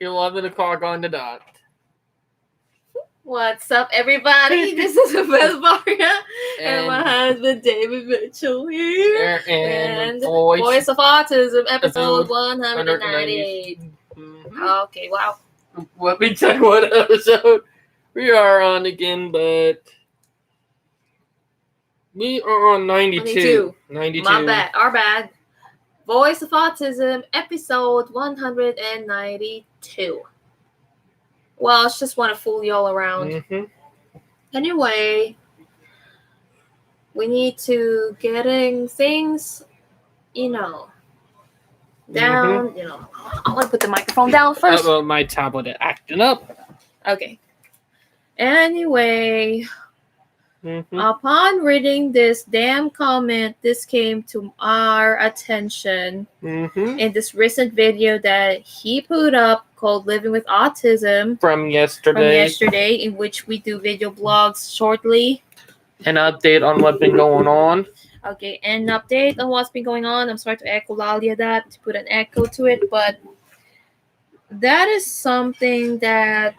11 o'clock on the dot. What's up, everybody? This is Beth Maria and my husband David Mitchell here. And Voice of Autism, episode 198. Okay, wow. Let me check what episode we are on again, but we are on 92. 92. My bad, our bad. Voice of Autism, episode 192. Well, I just want to fool y'all around. Anyway, we need to getting things, down. I want to put the microphone down first. Well, my tablet is acting up. Okay. Anyway, upon reading this damn comment, this came to our attention in this recent video that he put up called Living with Autism from yesterday, in which we do video blogs shortly. An update on what's been going on. Okay, an update on what's been going on. I'm sorry to echo Lalia that, to put an echo to it, but that is something that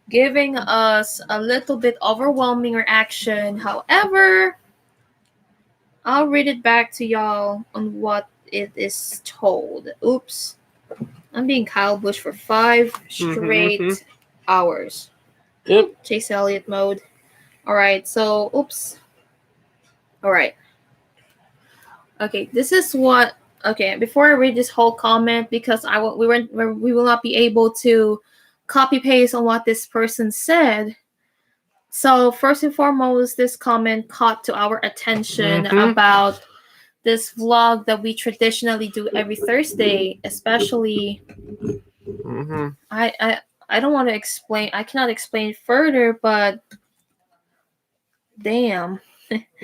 giving us a little bit overwhelming reaction. However, I'll read it back to y'all on what it is told. Oops. I'm being Kyle Busch for 5 straight hours. Yep. Chase Elliott mode. Alright, so, oops. Alright. Okay, this is what... Okay, before I read this whole comment, because we will not be able to copy-paste on what this person said. So, first and foremost, this comment caught to our attention about this vlog that we traditionally do every Thursday, especially I don't want to explain, I cannot explain further, but damn.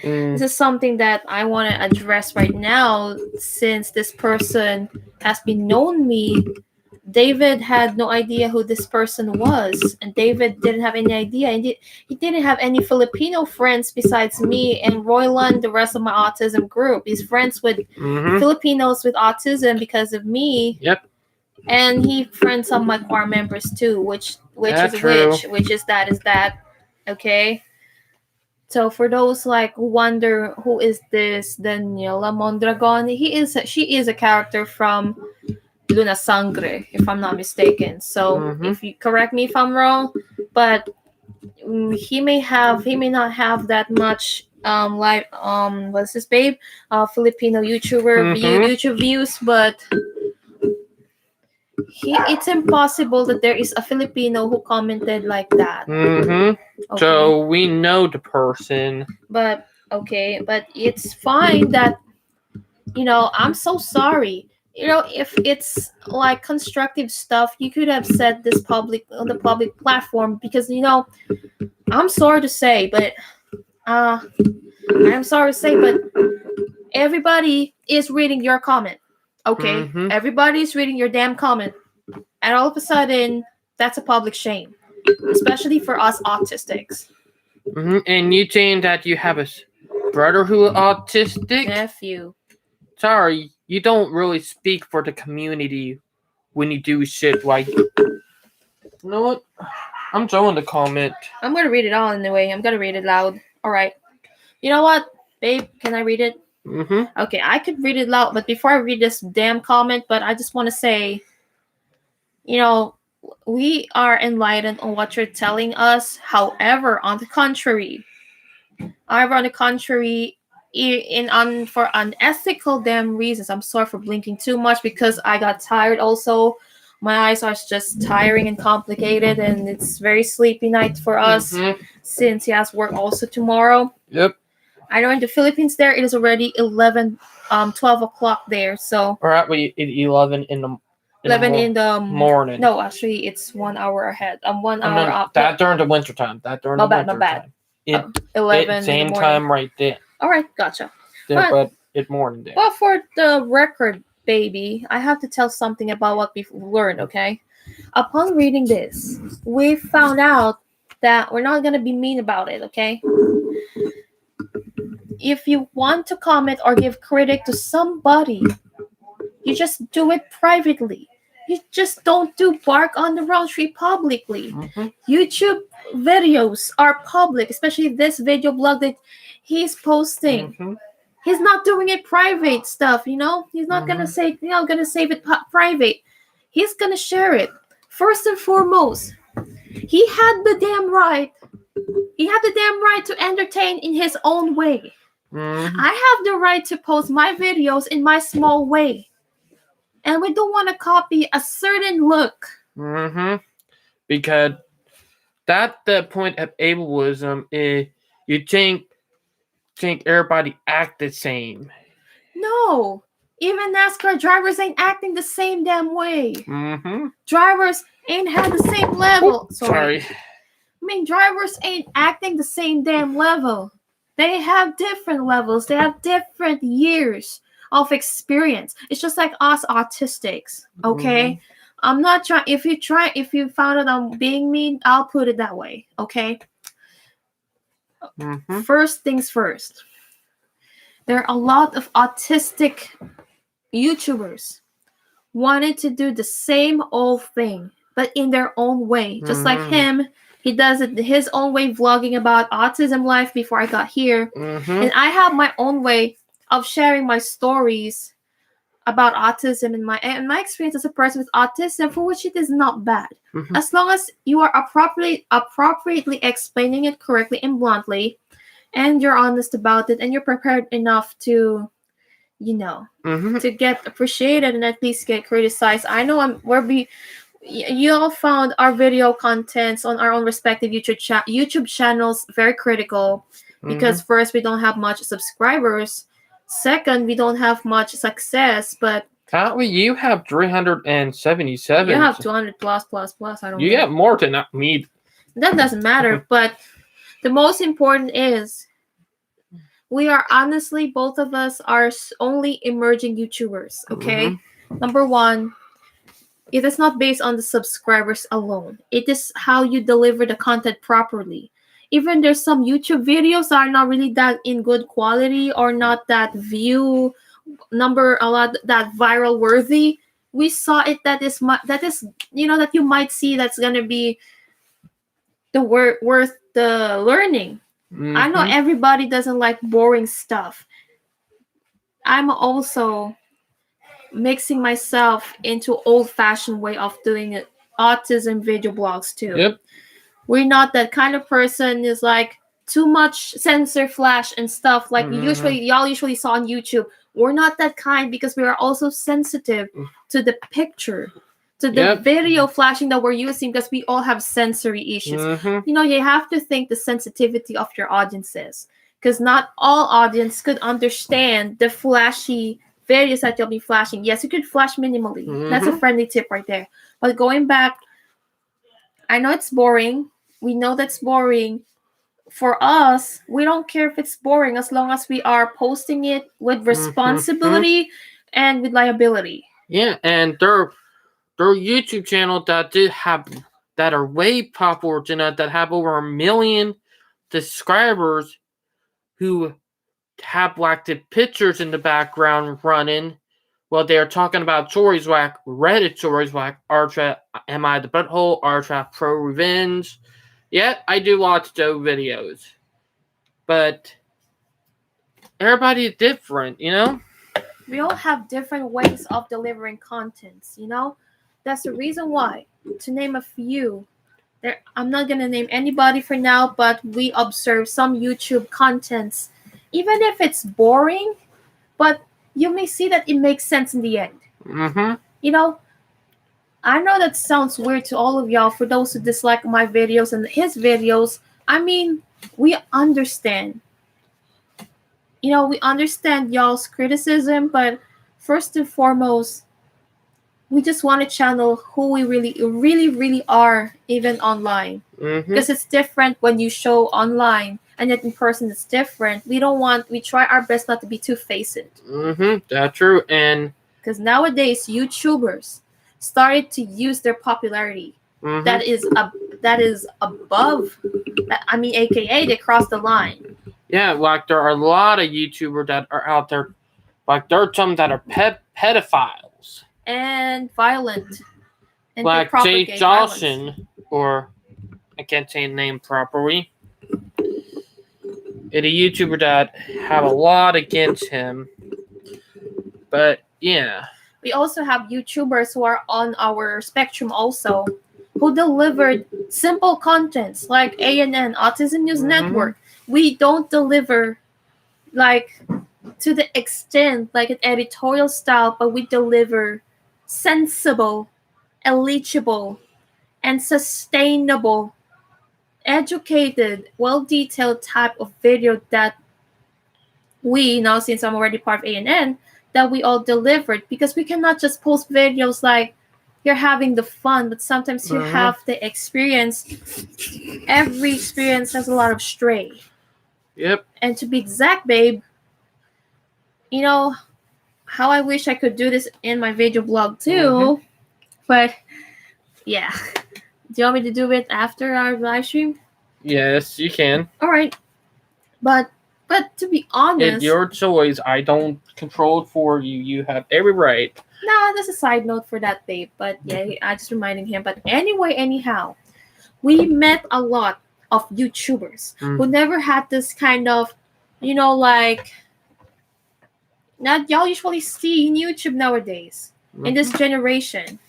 This is something that I want to address right now, since this person has been known me. David had no idea who this person was, and David didn't have any idea. He didn't have any Filipino friends besides me and Royland, the rest of my autism group. He's friends with Filipinos with autism because of me. Yep. And he friends some of my choir members too, which is that. Okay. So for those who wonder who is this Daniela Mondragon, she is a character from Luna Sangre, if I'm not mistaken. So if you correct me if I'm wrong, but he may not have that much what's his babe? Filipino YouTuber YouTube views, but it's impossible that there is a Filipino who commented like that. Okay. So we know the person. But it's fine that I'm so sorry. If it's like constructive stuff, you could have said this on the public platform, because I'm sorry to say, but everybody is reading your comment. Okay, everybody is reading your damn comment, and all of a sudden, that's a public shame, especially for us autistics. And you saying that you have a brother who is autistic? Nephew. Sorry, you don't really speak for the community when you do shit like... You know what? I'm showing the comment. I'm going to read it all anyway. I'm going to read it loud. All right. You know what, babe? Can I read it? Okay, I could read it loud, but before I read this damn comment, but I just want to say, we are enlightened on what you're telling us. However, on the contrary, for unethical damn reasons, I'm sorry for blinking too much because I got tired also. My eyes are just tiring and complicated, and it's very sleepy night for us since he has work also tomorrow. Yep. I know in the Philippines there, it is already 12 o'clock there, so... Or at 11 in the morning. No, actually, it's 1 hour ahead. 1 hour up. That during the winter time. My bad. 11 same time right there. All right, gotcha. But it's morning there. But for the record, baby, I have to tell something about what we've learned, okay? Upon reading this, we found out that we're not going to be mean about it, okay? If you want to comment or give credit to somebody, you just do it privately. You just don't do bark on the wrong tree publicly. Mm-hmm. YouTube videos are public, especially this video blog that he's posting. Mm-hmm. He's not doing it private stuff, you know? He's not gonna say, gonna save it private. He's gonna share it. First and foremost, he had the damn right. He had the damn right to entertain in his own way. Mm-hmm. I have the right to post my videos in my small way. And we don't want to copy a certain look. Mm-hmm. Because that's the point of ableism is you think everybody act the same. No. Even NASCAR drivers ain't acting the same damn way. Mm-hmm. Drivers ain't had the same level. Sorry. I mean, drivers ain't acting the same damn level. They have different levels. They have different years of experience. It's just like us autistics, okay? Mm-hmm. I'm not trying. If you found out I'm being mean, I'll put it that way, okay? Mm-hmm. First things first. There are a lot of autistic YouTubers wanted to do the same old thing, but in their own way. Just like him, he does it his own way, vlogging about autism life before I got here. Mm-hmm. And I have my own way of sharing my stories about autism and my experience as a person with autism, for which it is not bad. Mm-hmm. As long as you are appropriately explaining it correctly and bluntly, and you're honest about it, and you're prepared enough to, Mm-hmm. to get appreciated and at least get criticized. I know you all found our video contents on our own respective YouTube channels very critical, because first, we don't have much subscribers. Second, we don't have much success, but you have 377. you have 200 plus. I don't know. You get more than me. That doesn't matter, but the most important is we are honestly, both of us are only emerging YouTubers, okay? Number one, it is not based on the subscribers alone. It is how you deliver the content properly. Even there's some YouTube videos that are not really that in good quality or not that view number a lot that viral worthy. We saw it that is that you might see that's gonna be the worth the learning. Mm-hmm. I know everybody doesn't like boring stuff. I'm also mixing myself into old-fashioned way of doing it, autism video blogs too. Yep. We're not that kind of person is like too much sensor flash and stuff like y'all usually saw on YouTube. We're not that kind because we are also sensitive to the picture, to the video flashing that we're using, because we all have sensory issues. You have to think the sensitivity of your audiences, because not all audience could understand the flashy videos that you'll be flashing. Yes, you could flash minimally. That's a friendly tip right there. But going back, I know it's boring. We know that's boring. For us, we don't care if it's boring as long as we are posting it with responsibility and with liability. Yeah, and there are YouTube channels that are way popular tonight, that have over 1 million subscribers, who have like the pictures in the background running while they're talking about stories like Reddit stories like Artra Am I the Butthole, Artra Pro Revenge. Yeah, I do watch those videos. But everybody is different, We all have different ways of delivering contents, That's the reason why, to name a few, I'm not going to name anybody for now, but we observe some YouTube contents, even if it's boring, but you may see that it makes sense in the end. I know that sounds weird to all of y'all, for those who dislike my videos and his videos. I mean, we understand. We understand y'all's criticism, but first and foremost, we just want to channel who we really are, even online. Because it's different when you show online, and yet in person it's different. We try our best not to be two-faced. That's true. And because nowadays YouTubers started to use their popularity. That is above. AKA they crossed the line. Yeah, like there are a lot of YouTubers that are out there. Like there are some that are pedophiles and violent. and like Jay propagate Johnson, or I can't say his name properly. It's a YouTuber that have a lot against him. But yeah. We also have YouTubers who are on our spectrum also, who delivered simple contents like ANN, Autism News Network. We don't deliver like to the extent like an editorial style, but we deliver sensible, eligible, and sustainable, educated, well-detailed type of video that we, now since I'm already part of ANN, that we all delivered, because we cannot just post videos like you're having the fun, but sometimes you have the experience. Every experience has a lot of stray. Yep. And to be exact, babe, you know how I wish I could do this in my video blog too, but yeah. Do you want me to do it after our live stream? Yes, you can. All right. But to be honest, it's your choice. I don't control it for you. You have every right. No, that's a side note for that, babe. But yeah, I just reminding him. But anyway, anyhow, we met a lot of YouTubers who never had this kind of, like, not y'all usually see in YouTube nowadays in this generation.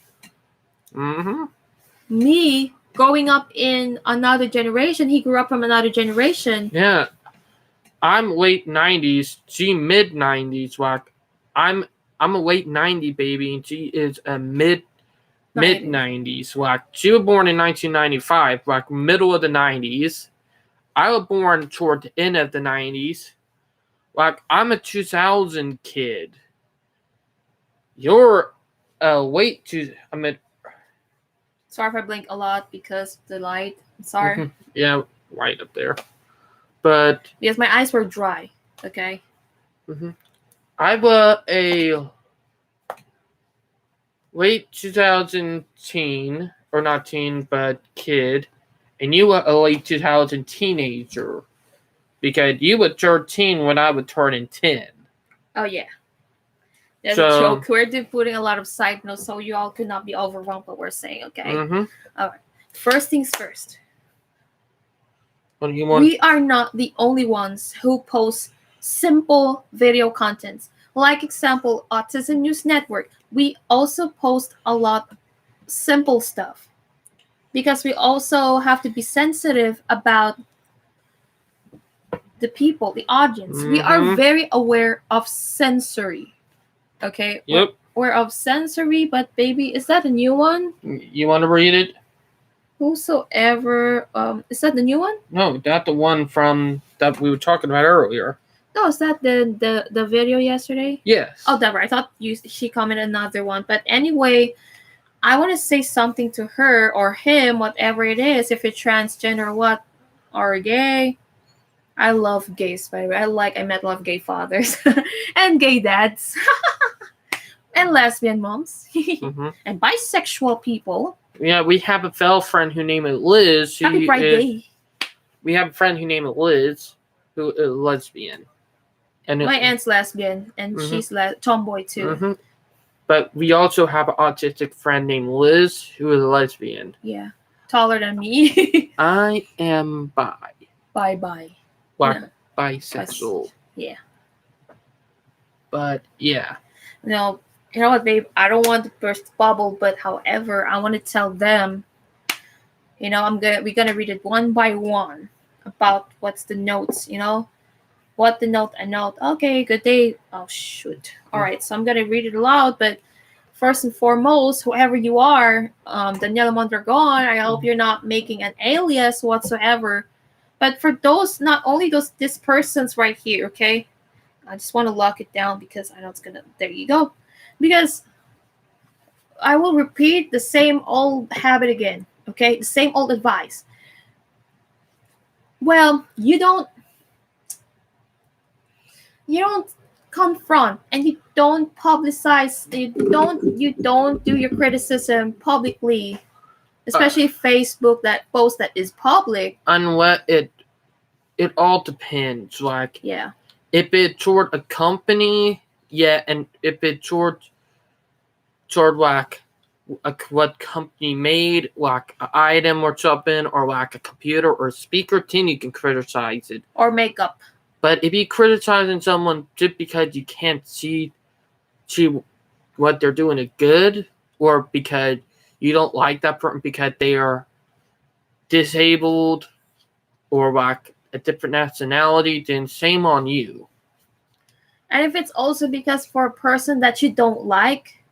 Me growing up in another generation, he grew up from another generation. Yeah, I'm late 90s. She mid 90s. Like I'm a late 90 baby, and she is a mid 90s. Like she was born in 1995, like middle of the 90s. I was born toward the end of the 90s. Like I'm a 2000 kid. You're late to. I mean. Sorry if I blink a lot because of the light. I'm sorry. Yeah, right up there. But because my eyes were dry. Okay. I was a late 2000 teen, or not teen, but kid, and you were a late 2000 teenager, because you were 13 when I was turning 10. Oh yeah. That's a joke. We're putting a lot of side notes so you all could not be overwhelmed what we're saying, okay? All right. First things first. What do you want? We are not the only ones who post simple video contents. Like example, Autism News Network. We also post a lot of simple stuff, because we also have to be sensitive about the people, the audience. We are very aware of sensory. Okay. Yep. We're of sensory, but baby, is that a new one? You want to read it? Whosoever, is that the new one? No, that's the one from that we were talking about earlier. No, is that the video yesterday? Yes. Oh, that right. I thought she commented another one, but anyway, I want to say something to her or him, whatever it is, if it's transgender or what, or gay. I love gays, by the way. I met a lot of gay fathers and gay dads and lesbian moms and bisexual people. Yeah, we have a fellow friend who named Liz. Happy Friday. We have a friend who named Liz, who is lesbian. And my aunt's lesbian, and she's tomboy too. But we also have an autistic friend named Liz, who is a lesbian. Yeah, taller than me. I am bi. Bye. Bisexual. Yeah. But yeah. No, you know what, babe? I don't want to burst bubble, but however, I want to tell them. We're gonna read it one by one about what's the notes. What the note and note. Okay, good day. Oh shoot. All right, so I'm gonna read it aloud, but first and foremost, whoever you are, Daniela Mondragon, I hope you're not making an alias whatsoever. But for those, not only these persons right here, okay? I just want to lock it down because I know it's gonna. There you go. Because I will repeat the same old habit again, okay? The same old advice. Well, you don't confront and you don't publicize. You don't do your criticism publicly. Especially Facebook, that post that is public. Unless it all depends. Like, yeah, if it's toward a company, yeah, and if it's toward like what company made, like an item or something, or like a computer or a speaker, then you can criticize it. Or makeup. But if you criticizing someone just because you can't see what they're doing is good, or because you don't like that person because they are disabled or like a different nationality, then shame on you. And if it's also because for a person that you don't like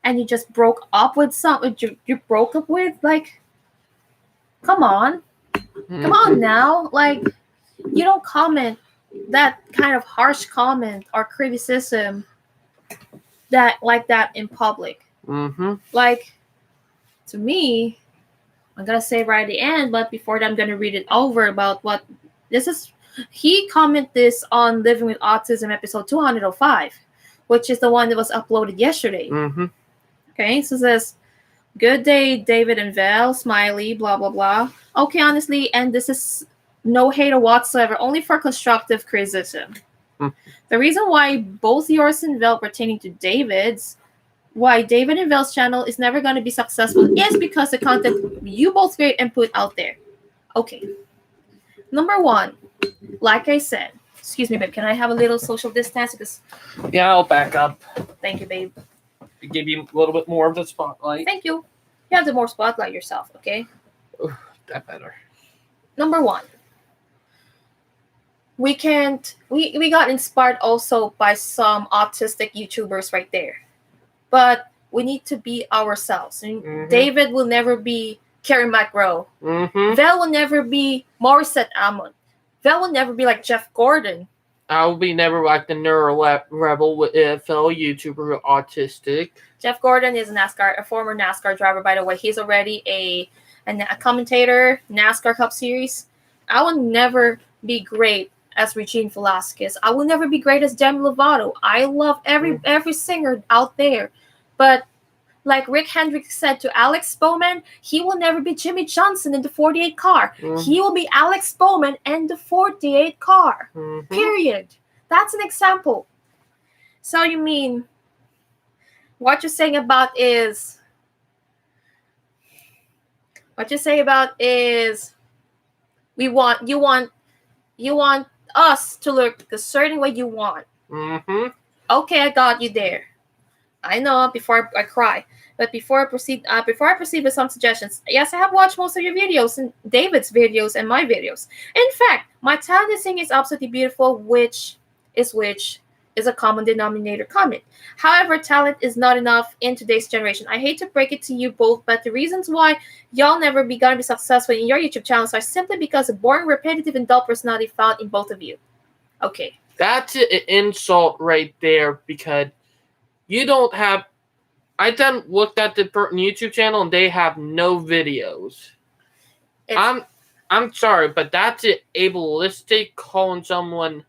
and you just broke up with someone you broke up with, like, come on. Come on now. Like, you don't comment that kind of harsh comment or criticism that in public. Like, to me, I'm gonna say right at the end, but before that I'm gonna read it over about what this is. He commented this on Living with Autism episode 205, which is the one that was uploaded yesterday. Okay, so it says, "Good day, David and Val, smiley, blah blah blah. Okay, honestly, and this is no hate whatsoever, only for constructive criticism. The reason why both yours and Val pertaining to David's, why David and Val's channel is never going to be successful is because the content you both create and put out there. Okay. Number one, like I said, excuse me, babe, can I have a little social distance? Because yeah, I'll back up. Thank you, babe. Give you a little bit more of the spotlight. Thank you. You have the more spotlight yourself, okay? That better. Number one, we got inspired also by some autistic YouTubers right there. But we need to be ourselves. David will never be Carrie McGraw. Val will never be Morissette Amon. Val will never be like Jeff Gordon. I will be never like the Neuro Rebel with a fellow YouTuber who are autistic. Jeff Gordon is a former NASCAR driver, by the way. He's already a commentator, NASCAR Cup Series. I will never be great as Regine Velasquez. I will never be great as Demi Lovato. I love every singer out there. But like Rick Hendricks said to Alex Bowman, he will never be Jimmy Johnson in the 48 car. He will be Alex Bowman and the 48 car. Period. That's an example. So you mean what you're saying about is you want us to look a certain way you want. Okay, I got you there. I know before I cry. But before I proceed with some suggestions, yes, I have watched most of your videos and David's videos and my videos. In fact, my talent in singing is absolutely beautiful, which is a common denominator comment. However, talent is not enough in today's generation. I hate to break it to you both, but the reasons why y'all never be gonna be successful in your YouTube channels are simply because of boring, repetitive, and dull personality found in both of you. Okay. That's an insult right there, because you don't have... I then looked at the YouTube channel and they have no videos. I'm sorry, but that's it, ableistic, calling someone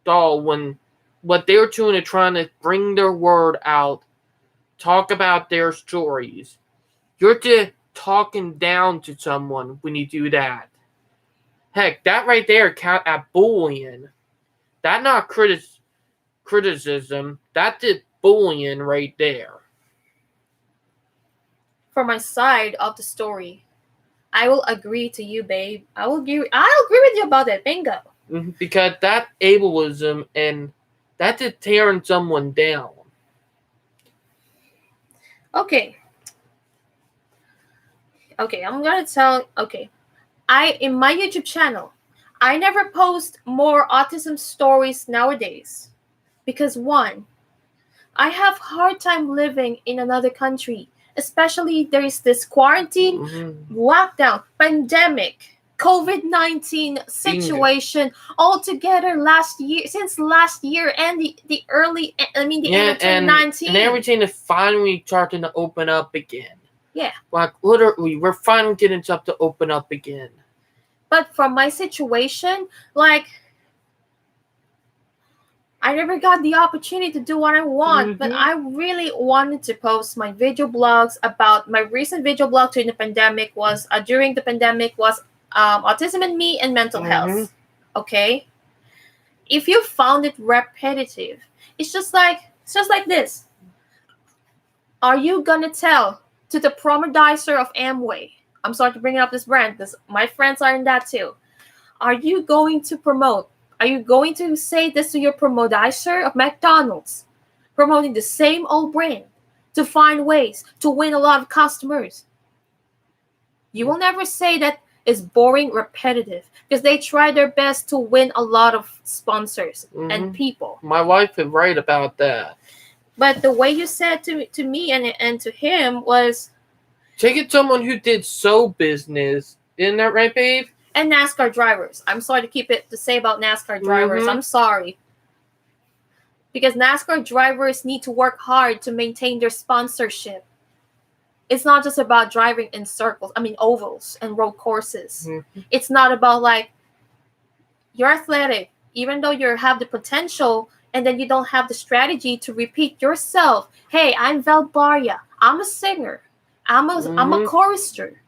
dull when what they're doing is trying to bring their word out, talk about their stories. You're just talking down to someone when you do that. Heck, that right there count at bullying. That's not criticism. That's just bullying right there. For my side of the story, I will agree to you, babe. I'll agree with you about that. Bingo. Because that ableism and that's just tearing someone down. Okay, I'm gonna tell. Okay, in my YouTube channel, I never post more autism stories nowadays because one, I have hard time living in another country. Especially there is this quarantine, lockdown, pandemic, COVID-19 situation all together since last year and the end of 2019. And everything is finally starting to open up again. Yeah. Like literally, we're finally getting stuff to open up again. But from my situation, like, I never got the opportunity to do what I want, but I really wanted to post my video blogs about my recent video blog during the pandemic was Autism and Me and Mental Health. Okay? If you found it repetitive, it's just like this. Are you gonna tell to the promodizer of Amway. I'm sorry to bring up this brand because my friends are in that too. Are you going to promote? Are you going to say this to your promodizer of McDonald's? Promoting the same old brand to find ways to win a lot of customers. You will never say that it's boring, repetitive, because they try their best to win a lot of sponsors and people. My wife is right about that. But the way you said to me and to him was... Take it someone who did business. Isn't that right, babe? And NASCAR drivers. I'm sorry to keep it to say about NASCAR drivers. I'm sorry. Because NASCAR drivers need to work hard to maintain their sponsorship. It's not just about driving in circles, ovals and road courses. It's not about like, you're athletic, even though you have the potential, and then you don't have the strategy to repeat yourself. Hey, I'm Valbaria. I'm a singer. I'm a chorister.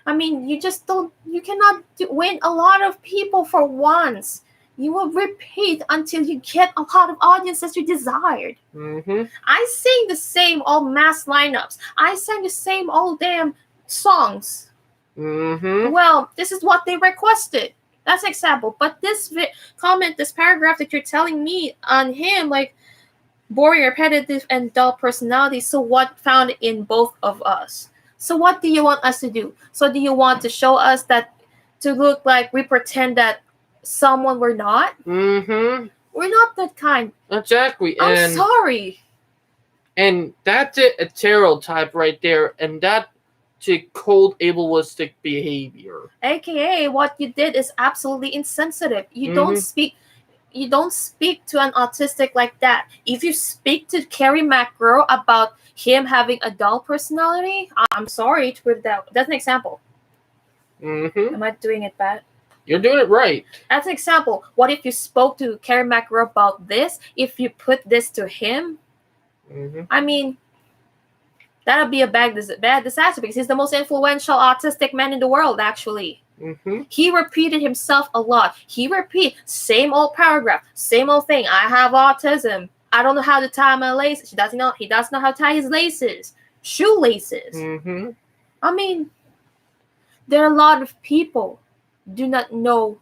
You cannot win a lot of people for once. You will repeat until you get a lot of audiences you desired. I sing the same old mass lineups. I sang the same old damn songs. Well, this is what they requested. That's an example. But this this paragraph that you're telling me on him, like, boring, repetitive, and dull personality. So what found in both of us? So what do you want us to do? So do you want to show us that, to look like we pretend that someone we're not? We're not that kind. Exactly. I'm sorry. And that's a stereotype right there. And that's a cold, ableistic behavior. AKA, what you did is absolutely insensitive. You don't speak to an autistic like that. If you speak to Carrie McGraw about him having a dull personality, I'm sorry to put that. That's an example. Am I doing it bad? You're doing it right. That's an example. What if you spoke to Carrie McGraw about this? If you put this to him, that would be a bad disaster, because he's the most influential autistic man in the world, actually. He repeated himself a lot. He repeat same old paragraph, same old thing. I have autism. I don't know how to tie my laces. He doesn't know how to tie his laces, shoelaces. There are a lot of people do not know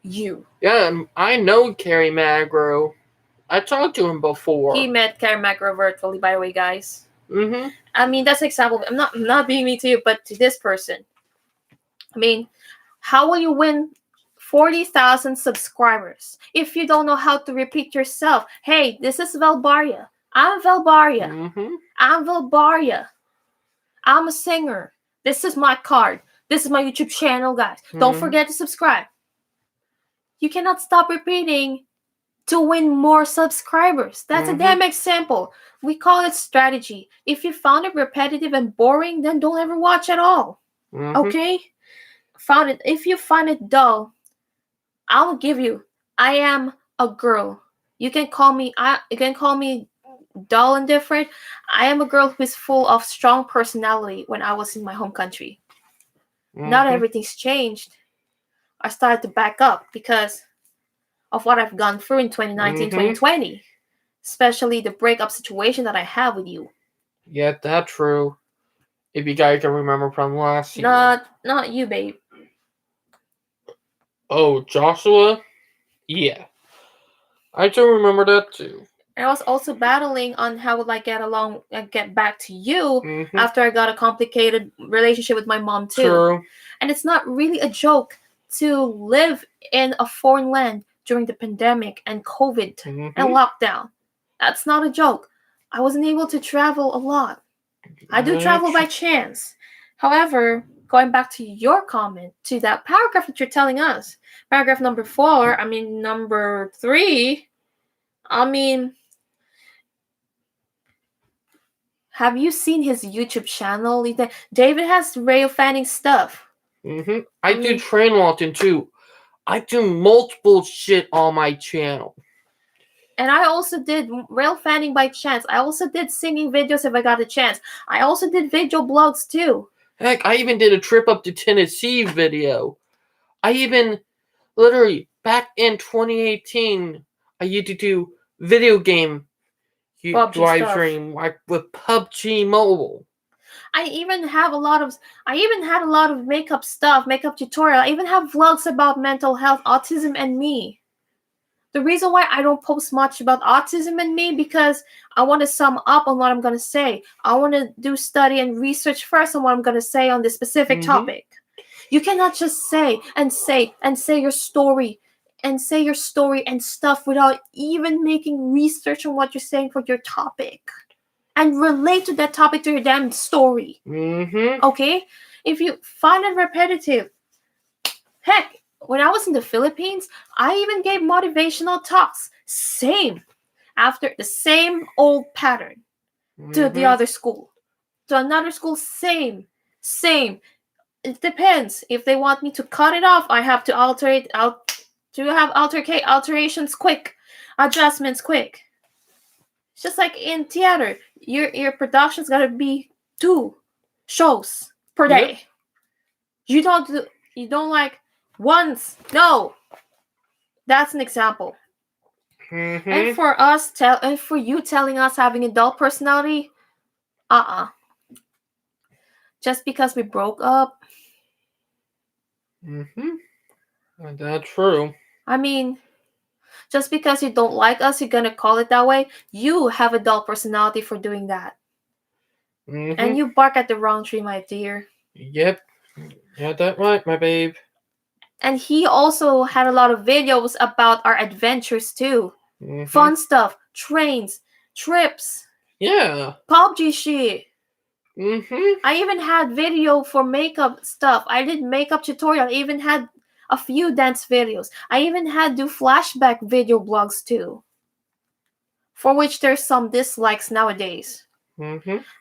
you. Yeah, I know Carrie McGraw. I talked to him before. He met Carrie McGraw virtually, by the way, guys. That's an example. I'm not being mean to you, but to this person. How will you win 40,000 subscribers if you don't know how to repeat yourself? Hey, this is Valbaria. I'm Valbaria. I'm Valbaria. I'm a singer. This is my card. This is my YouTube channel, guys. Don't forget to subscribe. You cannot stop repeating to win more subscribers. That's a damn example. We call it strategy. If you found it repetitive and boring, then don't ever watch at all. Okay? If you find it dull, I will give you. I am a girl. You can call me dull and different. I am a girl who is full of strong personality when I was in my home country. Now that everything's changed, I started to back up because of what I've gone through in 2019, 2020. Especially the breakup situation that I have with you. Yeah, that's true. If you guys can remember from last year. Not you, babe. Oh, Joshua? Yeah. I do remember that too. I was also battling on how would I get back to you after I got a complicated relationship with my mom too. True. And it's not really a joke to live in a foreign land during the pandemic and COVID and lockdown. That's not a joke. I wasn't able to travel a lot. I do travel by chance. However, going back to your comment, to that paragraph that you're telling us, paragraph number 3, have you seen his YouTube channel? David has rail fanning stuff. I do train walking too. I do multiple shit on my channel. And I also did rail fanning by chance. I also did singing videos if I got a chance. I also did video blogs too. Heck, I even did a trip up to Tennessee video. I even, literally, back in 2018, I used to do video game live stream like with PUBG Mobile. I even had a lot of makeup stuff, makeup tutorial. I even have vlogs about mental health, autism, and me. The reason why I don't post much about autism and me because I want to sum up on what I'm going to say. I want to do study and research first on what I'm going to say on this specific topic. You cannot just say your story and stuff without even making research on what you're saying for your topic and relate to that topic to your damn story. Okay? If you find it repetitive, heck, when I was in the Philippines, I even gave motivational talks. Same. After the same old pattern to the other school. To another school, same. It depends. If they want me to cut it off, I have to alterations quick. Adjustments quick. It's just like in theater. Your production's gotta be 2 shows per day. You don't like once. No. That's an example. And for you telling us having adult personality, just because we broke up. That's true. I mean, just because you don't like us, you're gonna call it that way. You have adult personality for doing that. And you bark at the wrong tree, my dear. Yep. Yeah, that's right, my babe. And he also had a lot of videos about our adventures too. Fun stuff, trains, trips. Yeah. PUBG shit. I even had video for makeup stuff. I did makeup tutorial. I even had a few dance videos. I even had do flashback video blogs too. For which there's some dislikes nowadays.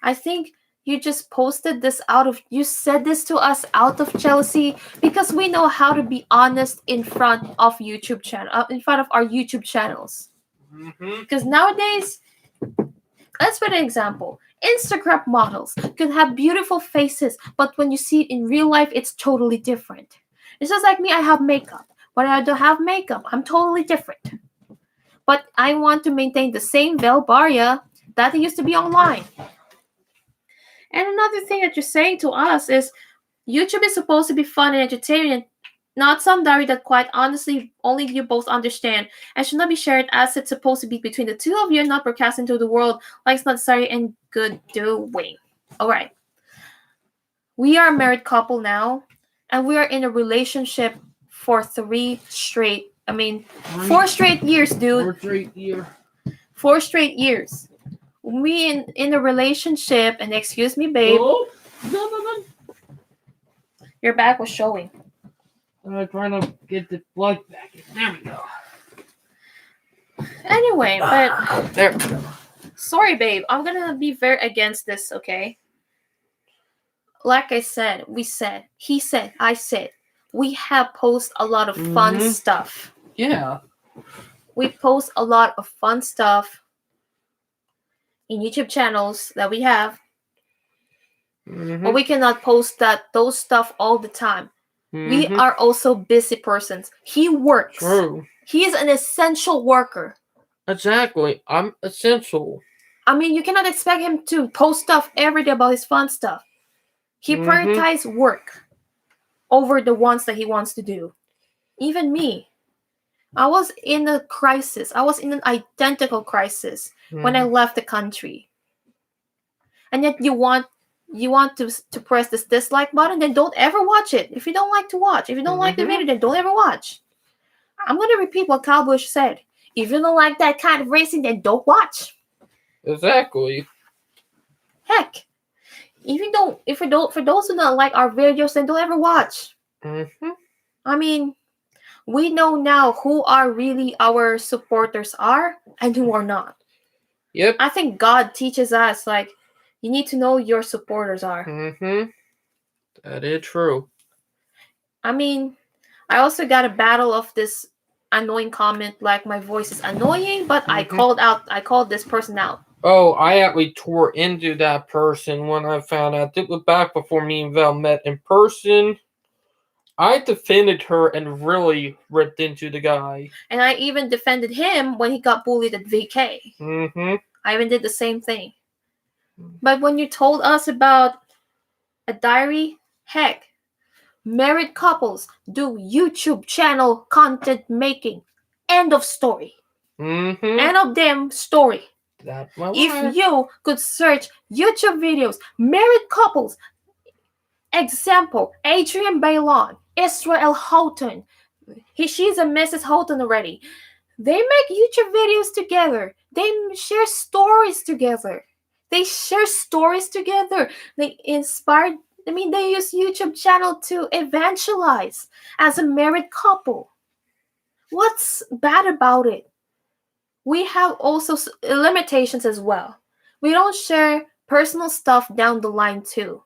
I think you just posted this you said this to us out of jealousy because we know how to be honest in front of in front of our YouTube channels. Because nowadays, let's put an example. Instagram models can have beautiful faces, but when you see it in real life, it's totally different. It's just like me, I have makeup. When I don't have makeup, I'm totally different. But I want to maintain the same Velbaria that used to be online. And another thing that you're saying to us is YouTube is supposed to be fun and entertaining, not some diary that quite honestly only you both understand and should not be shared as it's supposed to be between the two of you and not broadcast into the world like it's not necessary and good doing. Alright. We are a married couple now, and we are in a relationship for 4 straight years, dude. 4 straight years. We in a relationship, and excuse me, babe. No. Your back was showing. I'm trying to get the plug back. There we go. Anyway, but there we go. Sorry, babe. I'm gonna be very against this, okay? Like I said, he said, I said, we have posted a lot of fun stuff. Yeah. We post a lot of fun stuff in YouTube channels that we have. But we cannot post those stuff all the time. We are also busy persons. He works. True. He is an essential worker. Exactly. I'm essential. I mean, you cannot expect him to post stuff every day about his fun stuff. He prioritizes work over the ones that he wants to do. Even me. I was in a crisis. I was in an identical crisis when I left the country. And yet you want to press this dislike button, then don't ever watch it. If you don't like to watch, if you don't like the video, then don't ever watch. I'm going to repeat what Kyle Busch said. If you don't like that kind of racing, then don't watch. Exactly. Heck, for those who don't like our videos, then don't ever watch. I mean, we know now who are really our supporters are and who are not. Yep. I think God teaches us, like, you need to know who your supporters are. That is true. I mean, I also got a battle of this annoying comment, like my voice is annoying, but I called this person out. Oh, I actually tore into that person when I found out. It was back before me and Val met in person. I defended her and really ripped into the guy. And I even defended him when he got bullied at VK. I even did the same thing. But when you told us about a diary, heck, married couples do YouTube channel content making. End of story. End of damn story. That's my If wife. you could search YouTube videos, married couples, example, Adrian Bailon, Israel Houghton. She's a Mrs. Houghton already. They make YouTube videos together. They share stories together. They share stories together. They inspire. They use YouTube channel to evangelize as a married couple. What's bad about it? We have also limitations as well. We don't share personal stuff down the line too.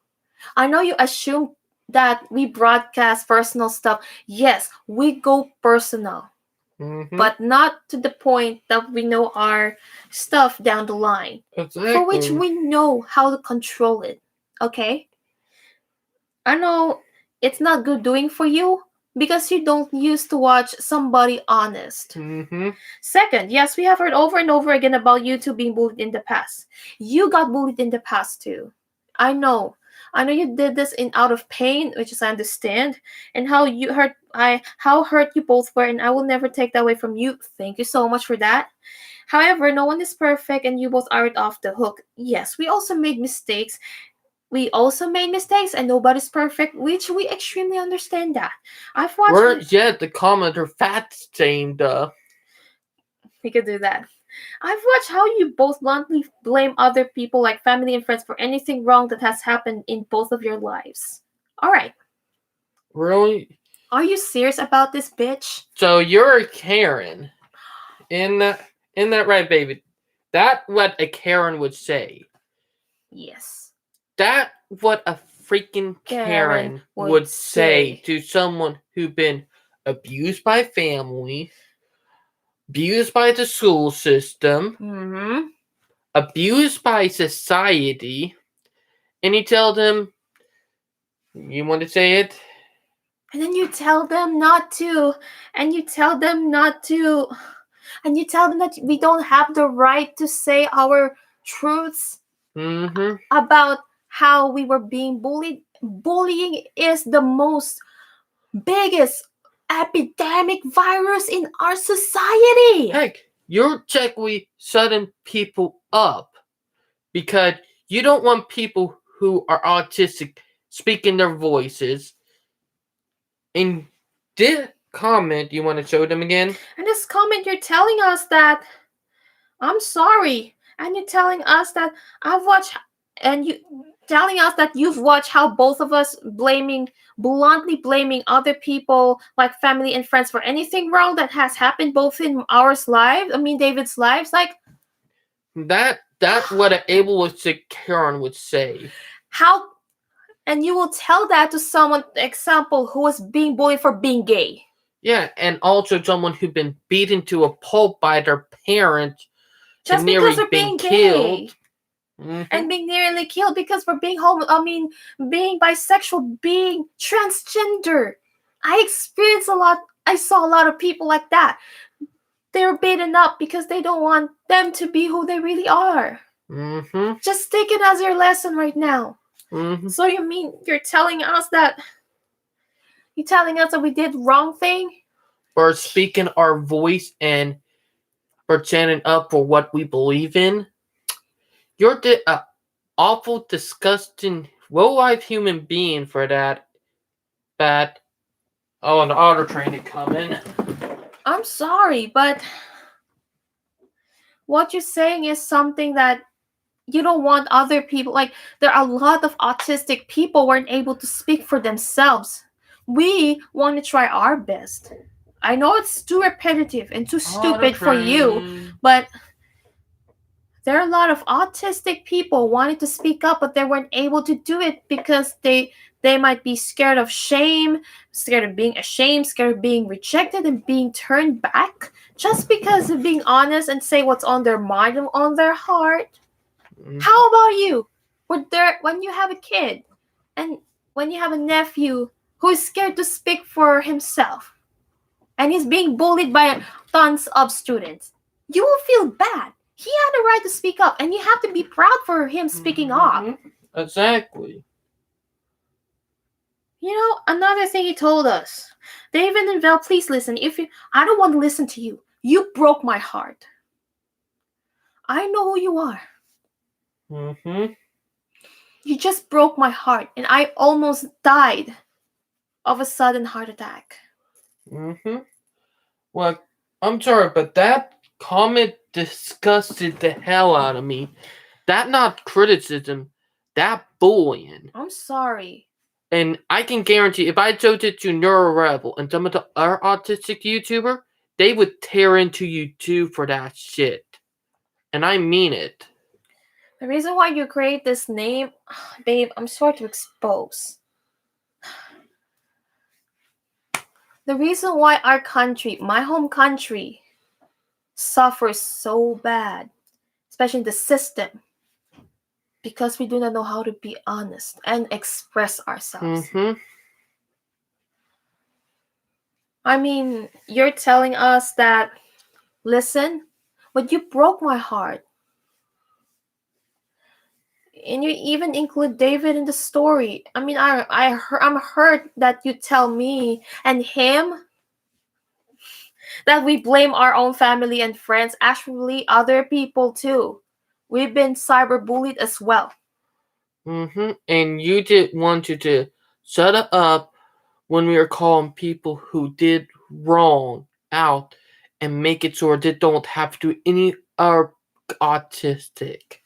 I know you assume that we broadcast personal stuff. Yes, we go personal. But not to the point that we know our stuff down the line. Exactly. For which we know how to control it. Okay? I know it's not good doing for you because you don't used to watch somebody honest. Second, yes, we have heard over and over again about you two being bullied in the past. You got bullied in the past too. I know you did this in out of pain, which is I understand, and how hurt you both were, and I will never take that away from you. Thank you so much for that. However, no one is perfect, and you both aren't off the hook. Yes, we also made mistakes. And nobody's perfect, which we extremely understand that. I've watched. Or yet the commenter fat shamed. We could do that. I've watched how you both bluntly blame other people, like family and friends, for anything wrong that has happened in both of your lives. Alright. Really? Are you serious about this, bitch? So you're a Karen. In that right, baby? That's what a Karen would say. Yes. That's what a freaking Karen would say to someone who's been abused by family, abused by the school system, abused by society, and you tell them, you want to say it? And then you tell them not to, and you tell them that we don't have the right to say our truths about how we were being bullied. Bullying is the most biggest epidemic virus in our society. Heck, you're technically shutting people up because you don't want people who are autistic speaking their voices. In this comment, you want to show them again? In this comment, you're telling us that I'm sorry, and you're telling us that I've watched, and you telling us that you've watched how both of us bluntly blaming other people, like family and friends, for anything wrong that has happened both in David's lives, like that's what an ableistic Karen would say. How? And you will tell that to someone, example, who was being bullied for being gay. Yeah, and also someone who's been beaten to a pulp by their parents just because they're being killed. And being nearly killed because for being being bisexual, being transgender. I saw a lot of people like that. They're beaten up because they don't want them to be who they really are. Just take it as your lesson right now. So you're telling us that we did wrong thing? For speaking our voice and for standing up for what we believe in? You're the awful, disgusting, low-life human being for that. But an auto train is coming. I'm sorry, but what you're saying is something that you don't want other people. Like, there are a lot of autistic people weren't able to speak for themselves. We want to try our best. I know it's too repetitive and too stupid for you, but there are a lot of autistic people wanting to speak up, but they weren't able to do it because they might be scared of shame, scared of being ashamed, scared of being rejected and being turned back just because of being honest and say what's on their mind and on their heart. How about you? When you have a kid and when you have a nephew who is scared to speak for himself and he's being bullied by tons of students, you will feel bad. He had the right to speak up, and you have to be proud for him speaking up. Exactly. Another thing he told us, David and Val, please listen. I don't want to listen to you. You broke my heart. I know who you are. You just broke my heart, and I almost died of a sudden heart attack. Well, I'm sorry, but that comment disgusted the hell out of me. That not criticism, that bullying. I'm sorry. And I can guarantee if I showed it to NeuroRebel and some of the other autistic YouTuber, they would tear into you too for that shit. And I mean it. The reason why you create this name, babe, I'm sorry to expose. The reason why our country, my home country, suffers so bad, especially the system, because we do not know how to be honest and express ourselves. I mean, you're telling us that, listen, but you broke my heart. And you even include David in the story. I mean, I'm hurt that you tell me and him that we blame our own family and friends. Actually, other people too. We've been cyberbullied as well. And you did want to shut up when we were calling people who did wrong out and make it so they don't have to any are autistic.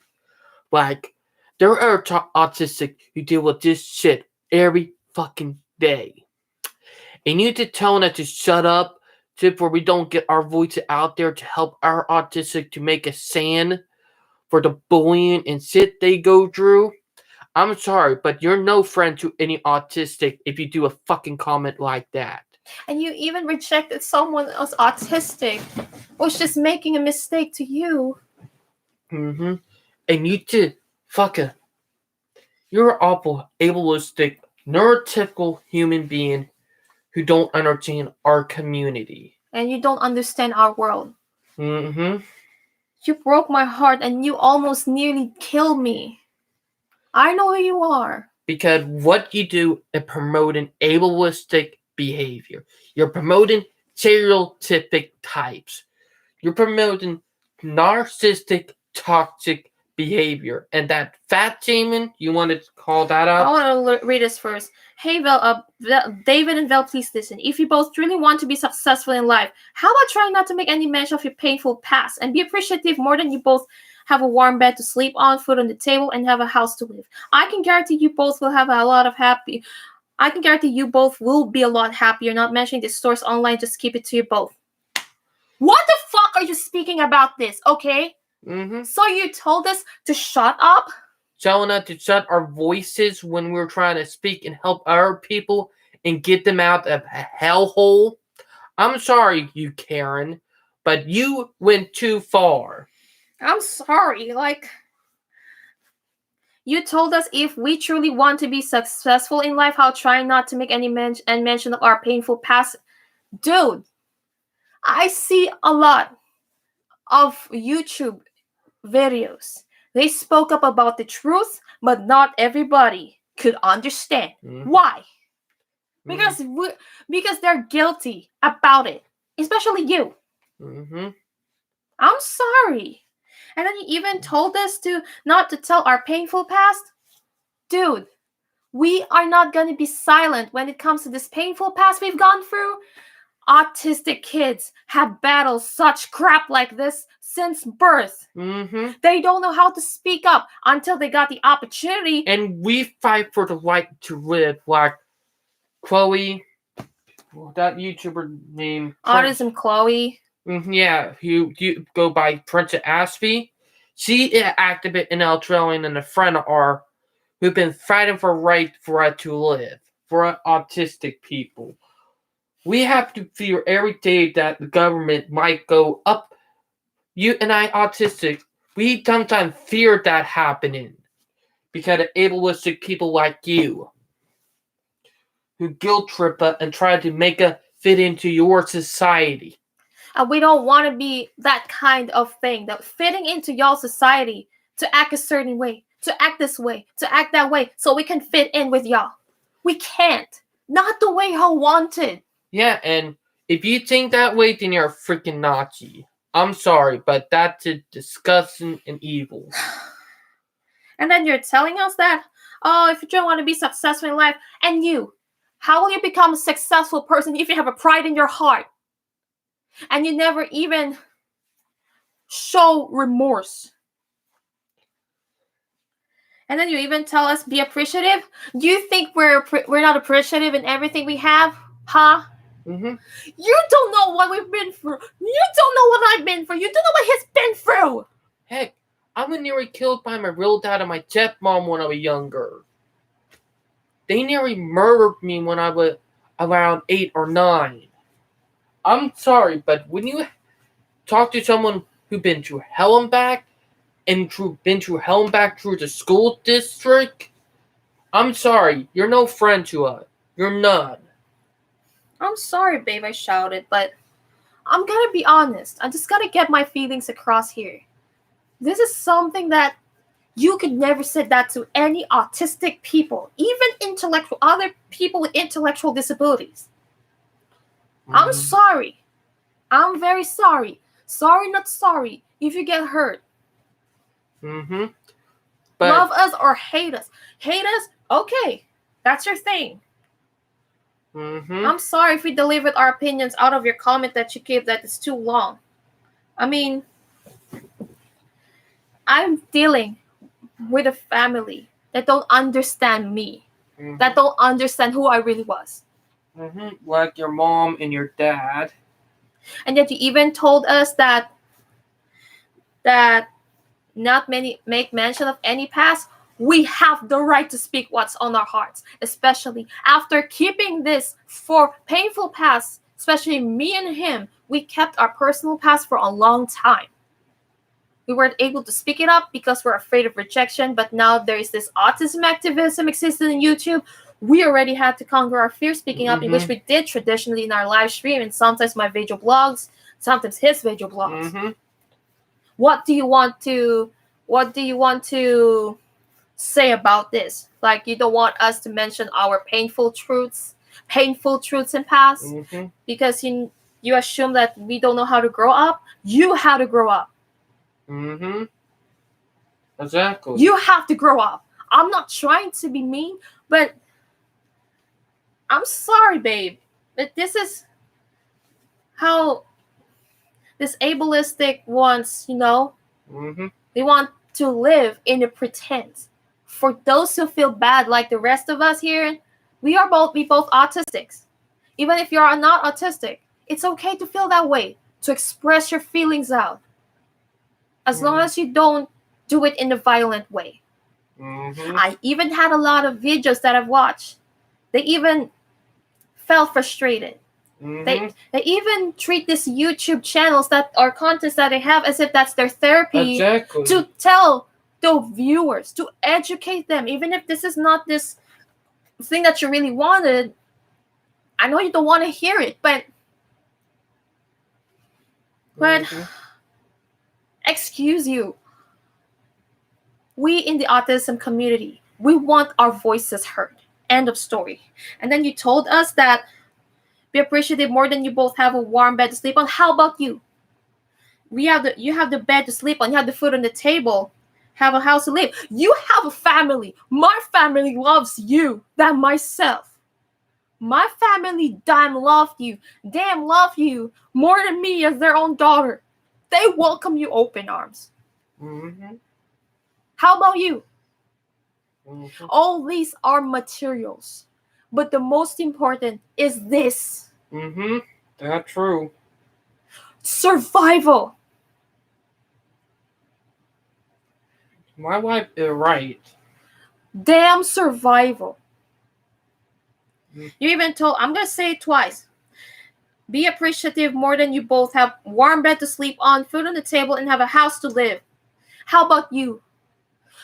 Like, there are autistic who deal with this shit every fucking day. And you did tell them to shut up where we don't get our voices out there to help our autistic to make a stand for the bullying and shit they go through. I'm sorry, but you're no friend to any autistic if you do a fucking comment like that. And you even rejected someone else autistic was just making a mistake to you. And you did fucking. You're an awful, ableistic, neurotypical human being who don't understand our community. And you don't understand our world. You broke my heart and you almost nearly killed me. I know who you are. Because what you do is promoting ableistic behavior. You're promoting stereotypic types. You're promoting narcissistic, toxic behavior. And that fat shaming, you want to call that up? I want to read this first. Hey, David and Val, please listen. If you both really want to be successful in life, how about trying not to make any mention of your painful past and be appreciative more than you both have a warm bed to sleep on, food on the table, and have a house to live. I can guarantee you both will have a lot of happy. I can guarantee you both will be a lot happier. Not mentioning the stores online, just keep it to you both. What the fuck are you speaking about this, okay? So you told us to shut up? Telling us to shut our voices when we're trying to speak and help our people and get them out of a hellhole? I'm sorry, you Karen, but you went too far. I'm sorry, you told us if we truly want to be successful in life, how trying not to make any mention of our painful past. Dude, I see a lot of YouTube videos. They spoke up about the truth, but not everybody could understand. Why? Because they're guilty about it, especially you. I'm sorry. And then you even told us not to tell our painful past. Dude, we are not going to be silent when it comes to this painful past we've gone through. Autistic kids have battled such crap like this since birth. They don't know how to speak up until they got the opportunity. And we fight for the right to live, like Chloe, that YouTuber name. Autism Chloe. Yeah, you go by Princess Aspie. She is an activist in Australia and a friend of ours who've been fighting for right to live for autistic people. We have to fear every day that the government might go up. You and I, autistic, we sometimes fear that happening because of ableistic people like you who guilt trip us and try to make us fit into your society. And we don't want to be that kind of thing, that fitting into y'all society to act a certain way, to act this way, to act that way, so we can fit in with y'all. We can't. Not the way y'all wanted. Yeah, and if you think that way, then you're a freaking Nazi. I'm sorry, but that's disgusting and evil. And then you're telling us that, oh, if you don't want to be successful in life, and you, how will you become a successful person if you have a pride in your heart? And you never even show remorse. And then you even tell us be appreciative. Do you think we're not appreciative in everything we have? Huh? Mm-hmm. You don't know what we've been through. You don't know what I've been through. You don't know what he's been through. Heck, I was nearly killed by my real dad and my stepmom when I was younger. They nearly murdered me when I was around 8 or 9. I'm sorry, but when you talk to someone who's been through hell and back, and been through hell and back through the school district, I'm sorry, you're no friend to us. You're none. I'm sorry, babe, I shouted, but I'm gonna be honest. I just gotta get my feelings across here. This is something that you could never say that to any autistic people, even other people with intellectual disabilities. I'm sorry. I'm very sorry. Sorry, not sorry. If you get hurt. Mm-hmm. Love us or hate us. Hate us? Okay. That's your thing. Mm-hmm. I'm sorry if we delivered our opinions out of your comment that you gave that is too long. I mean, I'm dealing with a family that don't understand me. Mm-hmm. That don't understand who I really was. Mm-hmm. Like your mom and your dad. And yet you even told us that not many make mention of any past. We have the right to speak what's on our hearts, especially after keeping this for painful past, especially me and him. We kept our personal past for a long time. We weren't able to speak it up because we're afraid of rejection, but now there is this autism activism existing in YouTube. We already had to conquer our fear speaking up, in which we did traditionally in our live stream, and sometimes my video blogs, sometimes his video blogs. Mm-hmm. What do you want to say about this? Like, you don't want us to mention our painful truths in past, because you assume that we don't know how to grow up. You have to grow up. Mm-hmm. Exactly. You have to grow up. I'm not trying to be mean, but I'm sorry, babe. But this is how this ableistic wants, they want to live in a pretense. For those who feel bad, like the rest of us here, we both autistics. Even if you are not autistic, it's okay to feel that way, to express your feelings out. As long as you don't do it in a violent way. I even had a lot of videos that I've watched. They even felt frustrated. They even treat these YouTube channels that are contents that they have as if that's their therapy. Exactly. To tell the viewers, to educate them, even if this is not this thing that you really wanted. I know you don't want to hear it, but excuse you. We in the autism community, we want our voices heard. End of story. And then you told us that be appreciative more than you both have a warm bed to sleep on. How about you? You have the bed to sleep on. You have the food on the table. Have a house to live. You have a family. My family loves you than myself. My family damn love you more than me as their own daughter. They welcome you open arms. How about you? All these are materials. But the most important is this. That's true. Survival. My wife is right. Damn survival. You even told, I'm going to say it twice. Be appreciative more than you both have warm bed to sleep on, food on the table, and have a house to live. How about you?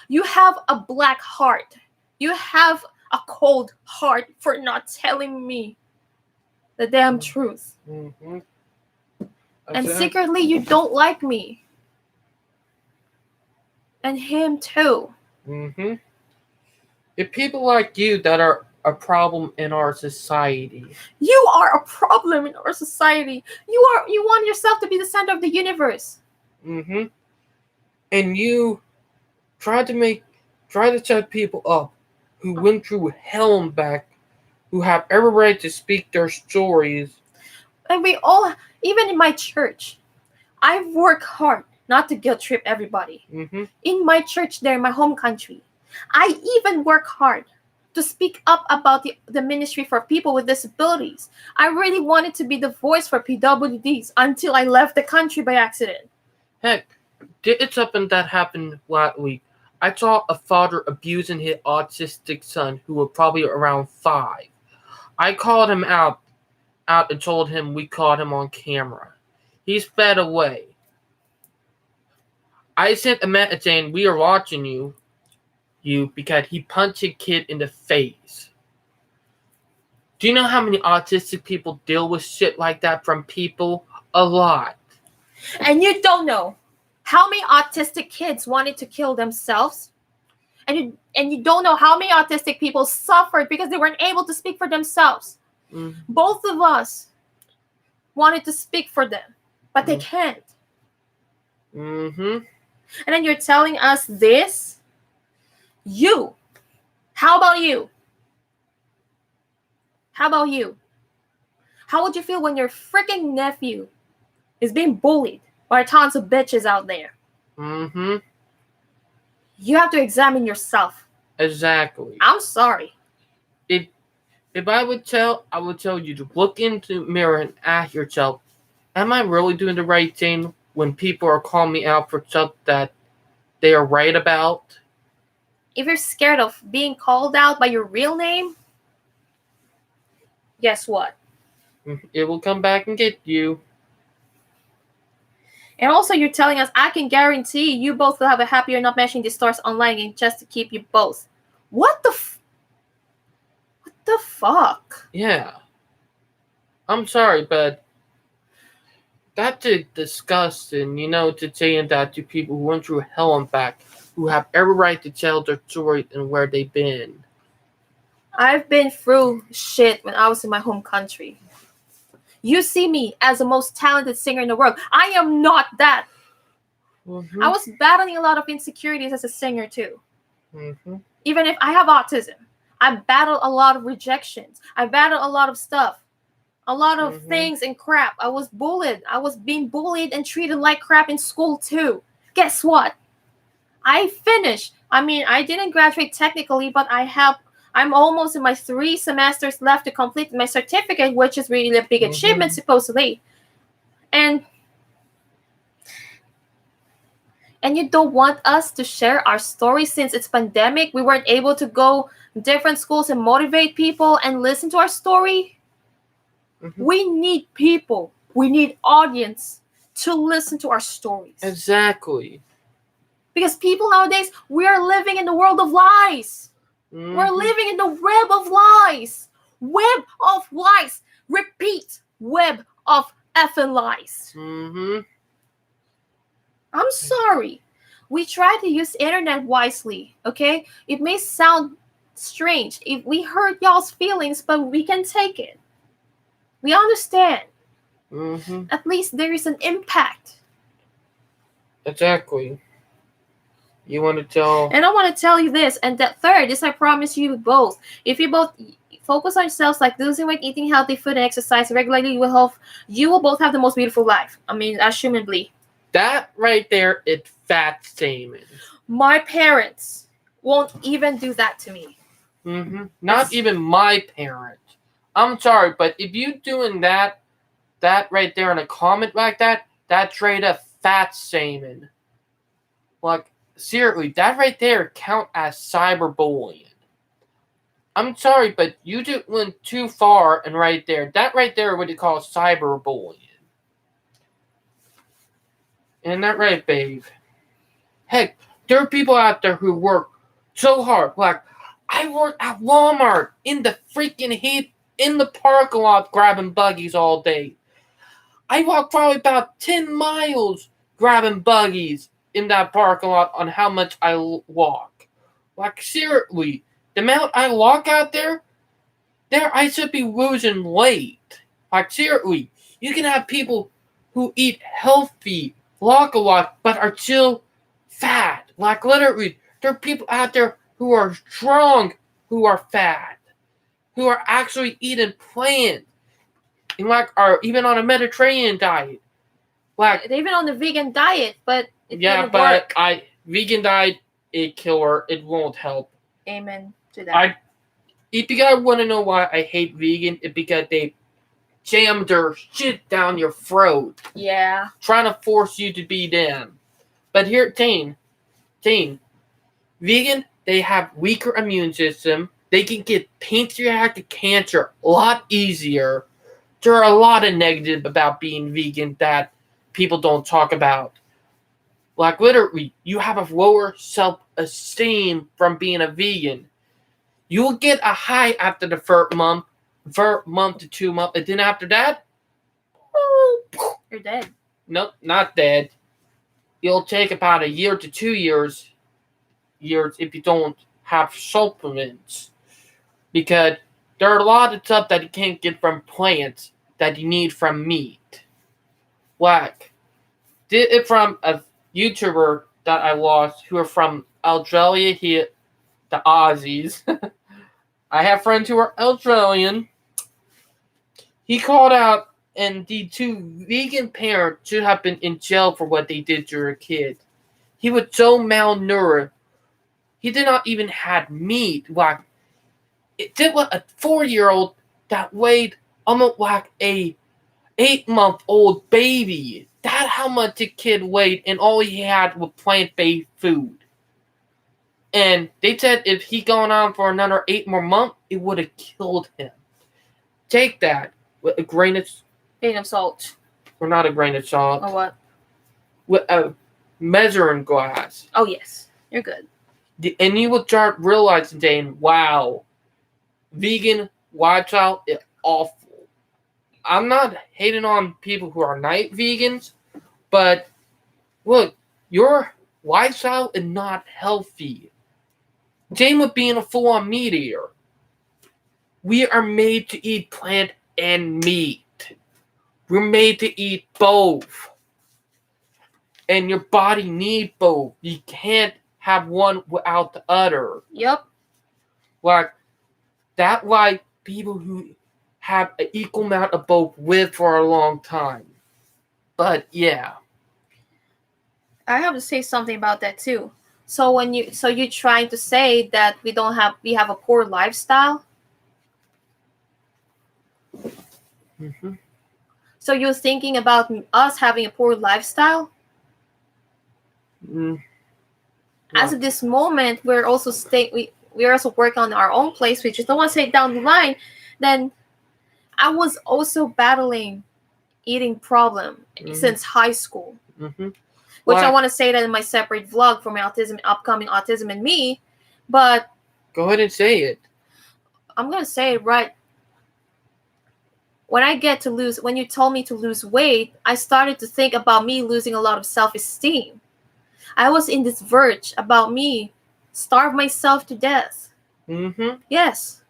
You have a black heart. You have a cold heart for not telling me the damn truth. And secretly, you don't like me. And him too. Mm-hmm. It's people like you that are a problem in our society. You are a problem in our society. You want yourself to be the center of the universe. Mm-hmm. And you try to set people up who went through hell and back, who have every right to speak their stories. And we all, even in my church, I've worked hard not to guilt trip everybody. Mm-hmm. In my church there, in my home country, I even work hard to speak up about the ministry for people with disabilities. I really wanted to be the voice for PWDs until I left the country by accident. Heck, it's something that happened last week. I saw a father abusing his autistic son who was probably around 5. I called him out and told him we caught him on camera. He sped away. I sent a message saying we are watching you because he punched a kid in the face. Do you know how many autistic people deal with shit like that from people? A lot. And you don't know how many autistic kids wanted to kill themselves. And you don't know how many autistic people suffered because they weren't able to speak for themselves. Mm-hmm. Both of us wanted to speak for them, but they can't. Mm-hmm. And then you're telling us this? You. How about you? How about you? How would you feel when your freaking nephew is being bullied by tons of bitches out there? Mm-hmm. You have to examine yourself. Exactly. I'm sorry. If I would tell you to look into the mirror and ask yourself, am I really doing the right thing when people are calling me out for stuff that they are right about? If you're scared of being called out by your real name, guess what? It will come back and get you. And also, you're telling us, I can guarantee you both will have a happier not mentioning these stars online and just to keep you both. What the fuck? Yeah. I'm sorry, but that's disgusting, to saying that to people who went through hell and back, who have every right to tell their story and where they've been. I've been through shit when I was in my home country. You see me as the most talented singer in the world. I am not that. Mm-hmm. I was battling a lot of insecurities as a singer too. Mm-hmm. Even if I have autism, I battled a lot of rejections. I battled a lot of stuff. A lot of things and crap. I was bullied. I was being bullied and treated like crap in school too. Guess what? I finished. I mean, I didn't graduate technically, but I'm almost in my 3 semesters left to complete my certificate, which is really a big achievement, supposedly. And you don't want us to share our story since it's pandemic. We weren't able to go different schools and motivate people and listen to our story. We need people. We need audience to listen to our stories. Exactly. Because people nowadays, we are living in the world of lies. We're living in the web of lies. Web of lies. Repeat. Web of effing lies. I'm sorry. We try to use internet wisely, okay? It may sound strange if we hurt y'all's feelings, but we can take it. We understand. At least there is an impact. Exactly. You want to tell... And I want to tell you this, and that third is I promise you both. If you both focus on yourselves, like losing weight, eating healthy food, and exercise regularly, you will both have the most beautiful life. I mean, assumedly. That right there is fat shaming. My parents won't even do that to me. Not even my parents. I'm sorry, but if you doing that right there in a comment like that, that's straight up fat shaming. Like, seriously, that right there count as cyberbullying. I'm sorry, but you just went too far and right there. That right there what you call cyberbullying. Isn't that right, babe? Heck, there are people out there who work so hard. Like, I work at Walmart in the freaking heat, in the parking lot, grabbing buggies all day. I walk probably about 10 miles grabbing buggies in that parking lot on how much I walk. Like, seriously, the amount I walk out there I should be losing weight. Like, seriously, you can have people who eat healthy, walk a lot, but are still fat. Like, literally, there are people out there who are strong, who are fat, who are actually eating plants, and like are even on a Mediterranean diet. Like, they're even on the vegan diet, but it yeah, didn't but work. Vegan diet a killer. It won't help. Amen to that. If you guys want to know why I hate vegan, it's because they jam their shit down your throat. Yeah. Trying to force you to be them. But here, Teen, vegan, they have weaker immune system. They can get pancreatic cancer a lot easier. There are a lot of negative about being vegan that people don't talk about. Like, literally, you have a lower self-esteem from being a vegan. You will get a high after the first month to 2 months, and then after that, you're dead. Nope, not dead. It'll take about a year to 2 years if you don't have supplements, because there are a lot of stuff that you can't get from plants that you need from meat. Like, did it from a YouTuber that I lost who are from Australia, the Aussies. I have friends who are Australian. He called out, and the two vegan parents should have been in jail for what they did to their kid. He was so malnourished. He did not even have meat. Like, it did what a 4-year-old that weighed almost like a 8-month-old baby. That's how much the kid weighed, and all he had was plant-based food. And they said if he gone on for another 8 more months, it would have killed him. Take that with a grain of salt. Or not a grain of salt. Or what? With a measuring glass. Oh, yes. You're good. And you will start realizing, Dane, wow, vegan lifestyle is awful. I'm not hating on people who are not vegans, but look, your lifestyle is not healthy. Same with being a full-on meat eater. We are made to eat plant and meat. We're made to eat both. And your body needs both. You can't have one without the other. Yep. Like, that's why people who have an equal amount of both live for a long time. But yeah. I have to say something about that too. So you're trying to say that we have a poor lifestyle? Mm-hmm. So you're thinking about us having a poor lifestyle? As of this moment, we're also we're also working on our own place. We just don't want to say down the line. Then I was also battling eating problem since high school. Mm-hmm. Which I want to say that in my separate vlog for my upcoming Autism and Me, but go ahead and say it. I'm gonna say it right. When you told me to lose weight, I started to think about me losing a lot of self-esteem. I was in this verge about me starve myself to death. Mm-hmm. Yes,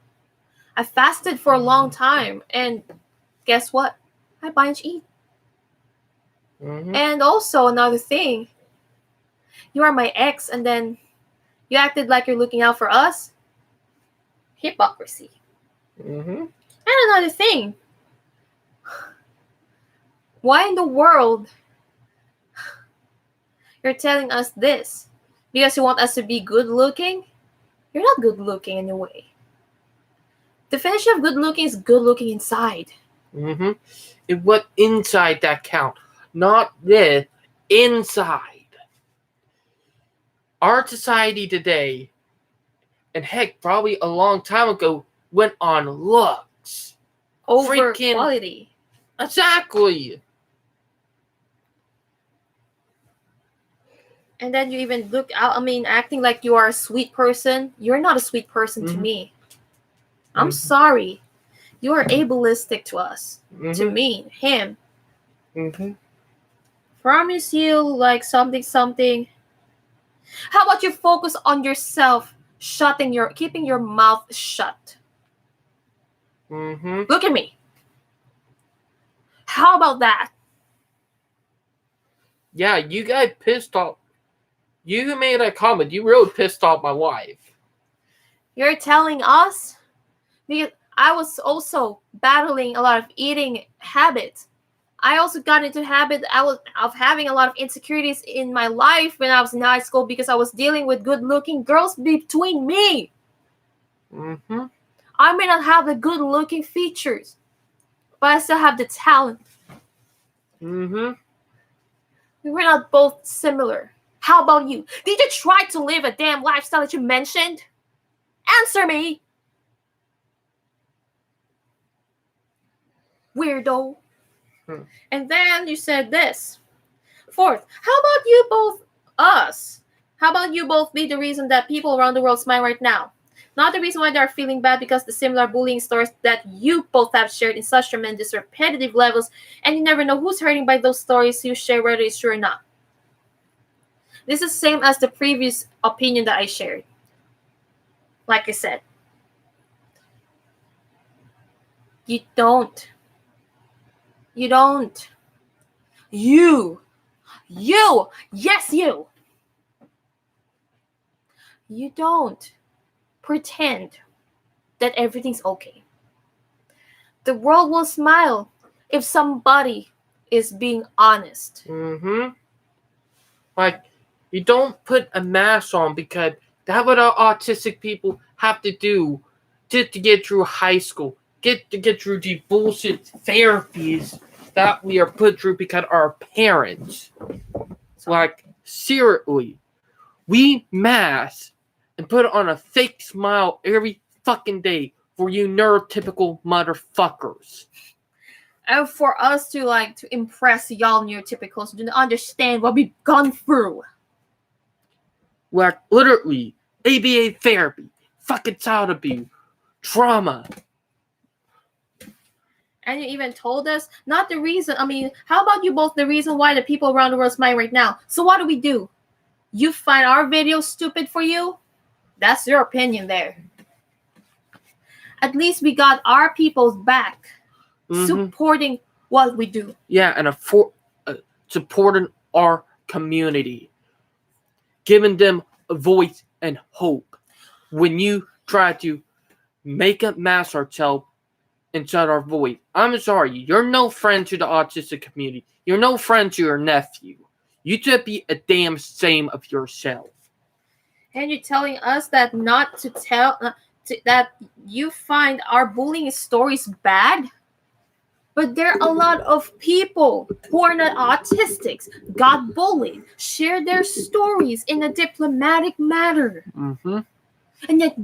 I fasted for a long time, and guess what? I binge eat. Mm-hmm. And also another thing, you are my ex, and then you acted like you're looking out for us. Hypocrisy. Mm-hmm. And another thing, why in the world you're telling us this? Because you want us to be good looking? You're not good looking anyway. The definition of good looking is good looking inside. Mm-hmm. It what inside that count, not the inside. Our society today, and heck, probably a long time ago, went on looks over quality. Exactly. And then you even look out. I mean, acting like you are a sweet person. You're not a sweet person to me. I'm sorry. You are ableistic to us. To me, him. Mm-hmm. Promise you like something. How about you focus on yourself, keeping your mouth shut? Mm-hmm. Look at me. How about that? Yeah, you got pissed off. You made a comment. You really pissed off my wife. You're telling us? Because I was also battling a lot of eating habits. I also got into habit of having a lot of insecurities in my life when I was in high school because I was dealing with good-looking girls between me. Mm-hmm. I may not have the good-looking features, but I still have the talent. Mm-hmm. We're not both similar. How about you? Did you try to live a damn lifestyle that you mentioned? Answer me! Weirdo. And then you said this. Fourth, how about you both How about you both be the reason that people around the world smile right now? Not the reason why they're feeling bad because the similar bullying stories that you both have shared in such tremendous repetitive levels, and you never know who's hurting by those stories you share, whether it's true or not. This is the same as the previous opinion that I shared. Like I said, you don't. You don't. You. Yes, you. You don't pretend that everything's okay. The world will smile if somebody is being honest. Mm-hmm. Like, you don't put a mask on because that's what autistic people have to do just to get through high school. Get through the bullshit therapies that we are put through because our parents. Like, seriously. We mask and put on a fake smile every fucking day for you neurotypical motherfuckers. And for us to impress y'all neurotypicals to understand what we've gone through. Like, literally, ABA therapy, fucking child abuse, trauma. And you even told us not the reason. How about you both the reason why the people around the world smile right now? So what do? You find our videos stupid for you? That's your opinion there. At least we got our people's back, supporting what we do. Yeah, and supporting our community, giving them a voice and hope. When you try to make a mask ourselves inside our voice, I'm sorry, you're no friend to the autistic community. You're no friend to your nephew. You should be a damn shame of yourself. And you're telling us that not to tell that you find our bullying stories bad? But there are a lot of people who are not autistics, got bullied, share their stories in a diplomatic manner. Mm-hmm. And yet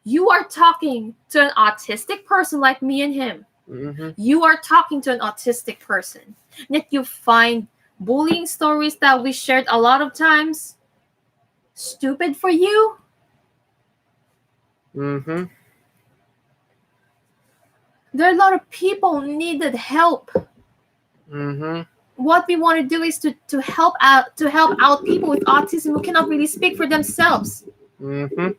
you are talking to an autistic person like me and him. Mm-hmm. You are talking to an autistic person. And yet you find bullying stories that we shared a lot of times stupid for you? Mm-hmm. There are a lot of people who needed help. Mm-hmm. What we want to do is to help out people with autism who cannot really speak for themselves. Mm-hmm.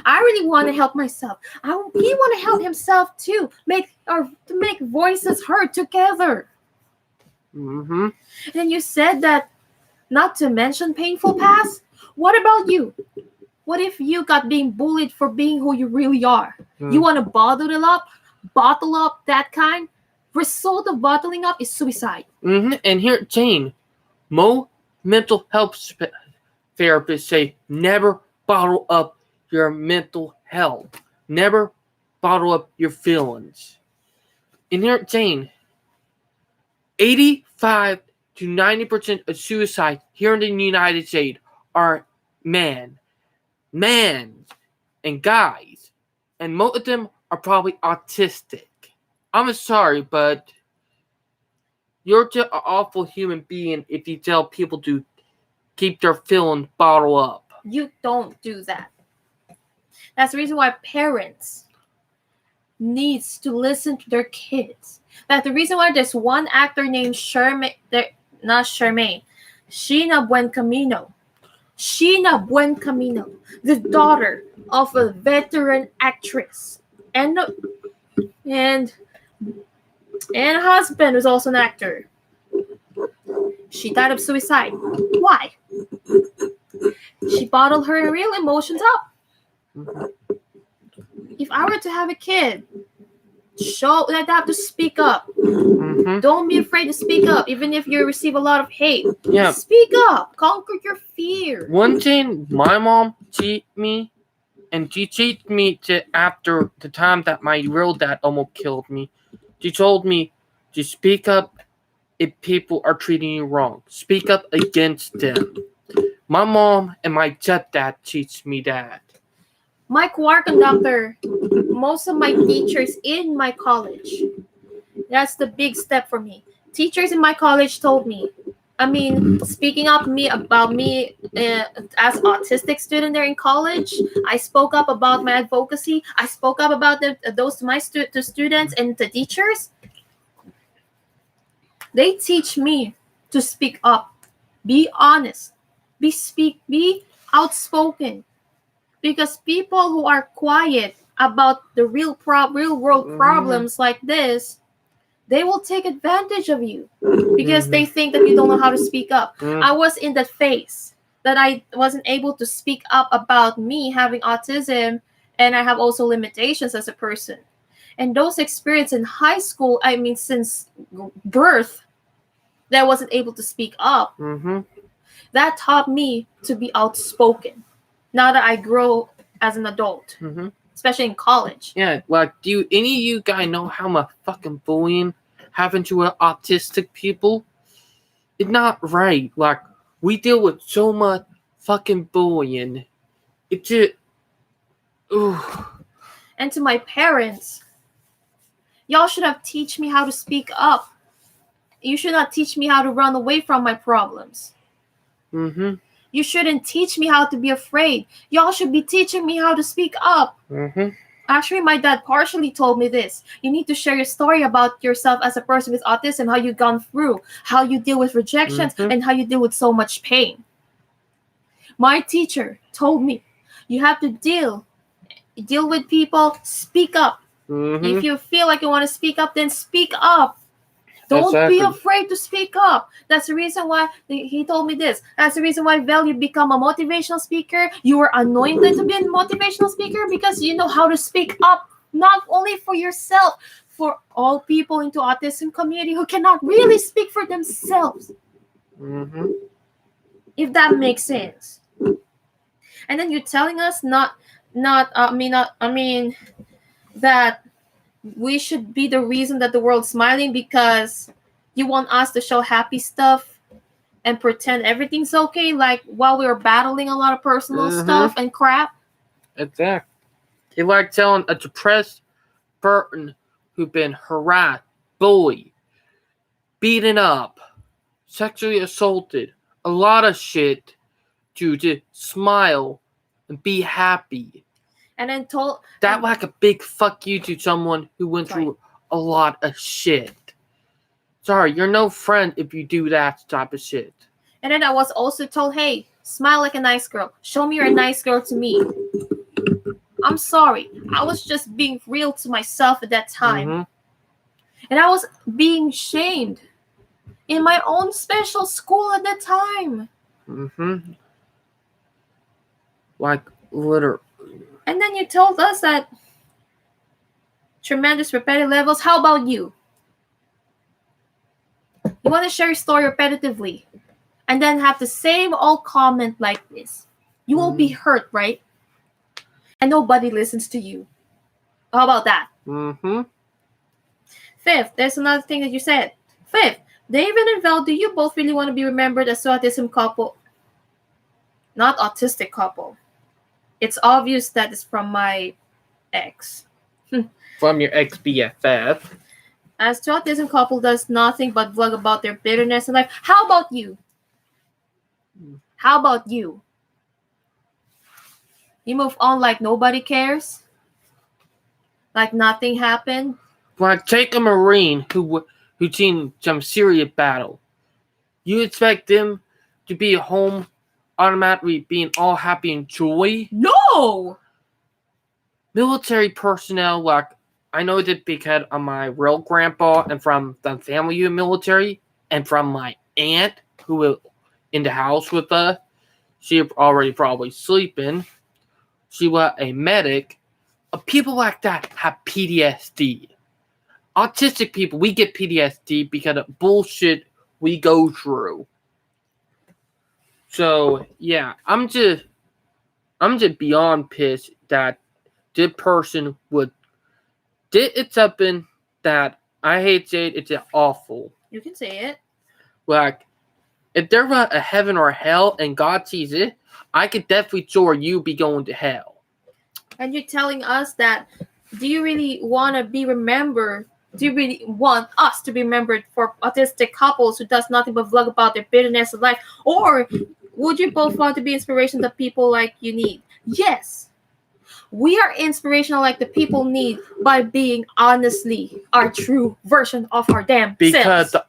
I really want to help myself. He want to help himself too. To make voices heard together. Mm-hmm. And you said that not to mention painful past. What about you? What if you got being bullied for being who you really are? You want to bottle up that kind? Result of bottling up is suicide. Mm-hmm. And here, Jane, most mental health therapists say never bottle up your mental health. Never bottle up your feelings. And here, Jane, 85 to 90% of suicide here in the United States are men, and guys. And most of them are probably autistic. I'm sorry, but you're just an awful human being if you tell people to keep their feelings bottled up. You don't do that. That's the reason why parents needs to listen to their kids. That the reason why there's one actor named Sheena Buencamino, the daughter of a veteran actress, and husband was also an actor. She died of suicide. Why? She bottled her real emotions up. If I were to have a kid, they have to speak up. Don't be afraid to speak up, even if you receive a lot of hate. Yeah. Speak up. Conquer your fear. One thing my mom taught me, and she taught me to after the time that my real dad almost killed me, she told me to speak up if people are treating you wrong. Speak up against them. My mom and my stepdad teach me that. My choir conductor, most of my teachers in my college, that's the big step for me. Teachers in my college told me, speaking up about me as autistic student there in college, I spoke up about my advocacy. I spoke up about those to my to students and the teachers. They teach me to speak up, be honest, be outspoken. Because people who are quiet about the real world problems like this, they will take advantage of you because they think that you don't know how to speak up. I was in that phase that I wasn't able to speak up about me having autism, and I have also limitations as a person. And those experiences in high school, since birth, that I wasn't able to speak up, that taught me to be outspoken. Now that I grow as an adult, especially in college. Yeah, like, do any of you guys know how much fucking bullying happened to autistic people? It's not right. Like, we deal with so much fucking bullying. It's just, And to my parents, y'all should have teach me how to speak up. You should not teach me how to run away from my problems. You shouldn't teach me how to be afraid. Y'all should be teaching me how to speak up. Actually, my dad partially told me this. You need to share your story about yourself as a person with autism, how you've gone through, how you deal with rejections, and how you deal with so much pain. My teacher told me, you have to deal with people, speak up. If you feel like you want to speak up, then speak up. Don't be afraid to speak up. That's the reason why he told me this. That's the reason why, Val, you become a motivational speaker. You were anointed to be a motivational speaker because you know how to speak up, not only for yourself, for all people into autism community who cannot really speak for themselves. If that makes sense. And then you're telling us that we should be the reason that the world's smiling because you want us to show happy stuff and pretend everything's okay, like while we were battling a lot of personal stuff and crap. Exactly. It's like telling a depressed person who's been harassed, bullied, beaten up, sexually assaulted, a lot of shit, to just smile and be happy. And then that like a big fuck you to someone who went through a lot of shit. Sorry, you're no friend if you do that type of shit. And then I was also told, hey, smile like a nice girl. Show me you're a nice girl to me. I'm sorry. I was just being real to myself at that time. And I was being shamed in my own special school at that time. Like, literally. And then you told us that tremendous repetitive levels. How about you? You want to share your story repetitively and then have the same old comment like this. You will be hurt, right? And nobody listens to you. How about that? Fifth, there's another thing that you said. Fifth, David and Val, do you both really want to be remembered as autism couple? Not autistic couple. It's obvious that it's from my ex. From your ex-BFF. As to autism couple does nothing but vlog about their bitterness in life. How about you? How about you? You move on like nobody cares? Like nothing happened? Like, take a Marine who's seen some serious battle. You expect them to be at home automatically being all happy and joy? No! Military personnel, like, I know that because of my real grandpa and from the family of military and from my aunt who was in the house with us. She already probably sleeping. She was a medic. People like that have PTSD. Autistic people, we get PTSD because of bullshit we go through. So yeah, I'm just beyond pissed that this person did something that I hate to say it's awful. You can say it. Like, if there was a heaven or a hell and God sees it, I could definitely sure you be going to hell. And you're telling us that, do you really want to be remembered? Do you really want us to be remembered for autistic couples who does nothing but vlog about their bitterness of life? Or would you both want to be inspiration that people like you need? Yes. We are inspirational like the people need by being honestly our true version of our damn because selves. The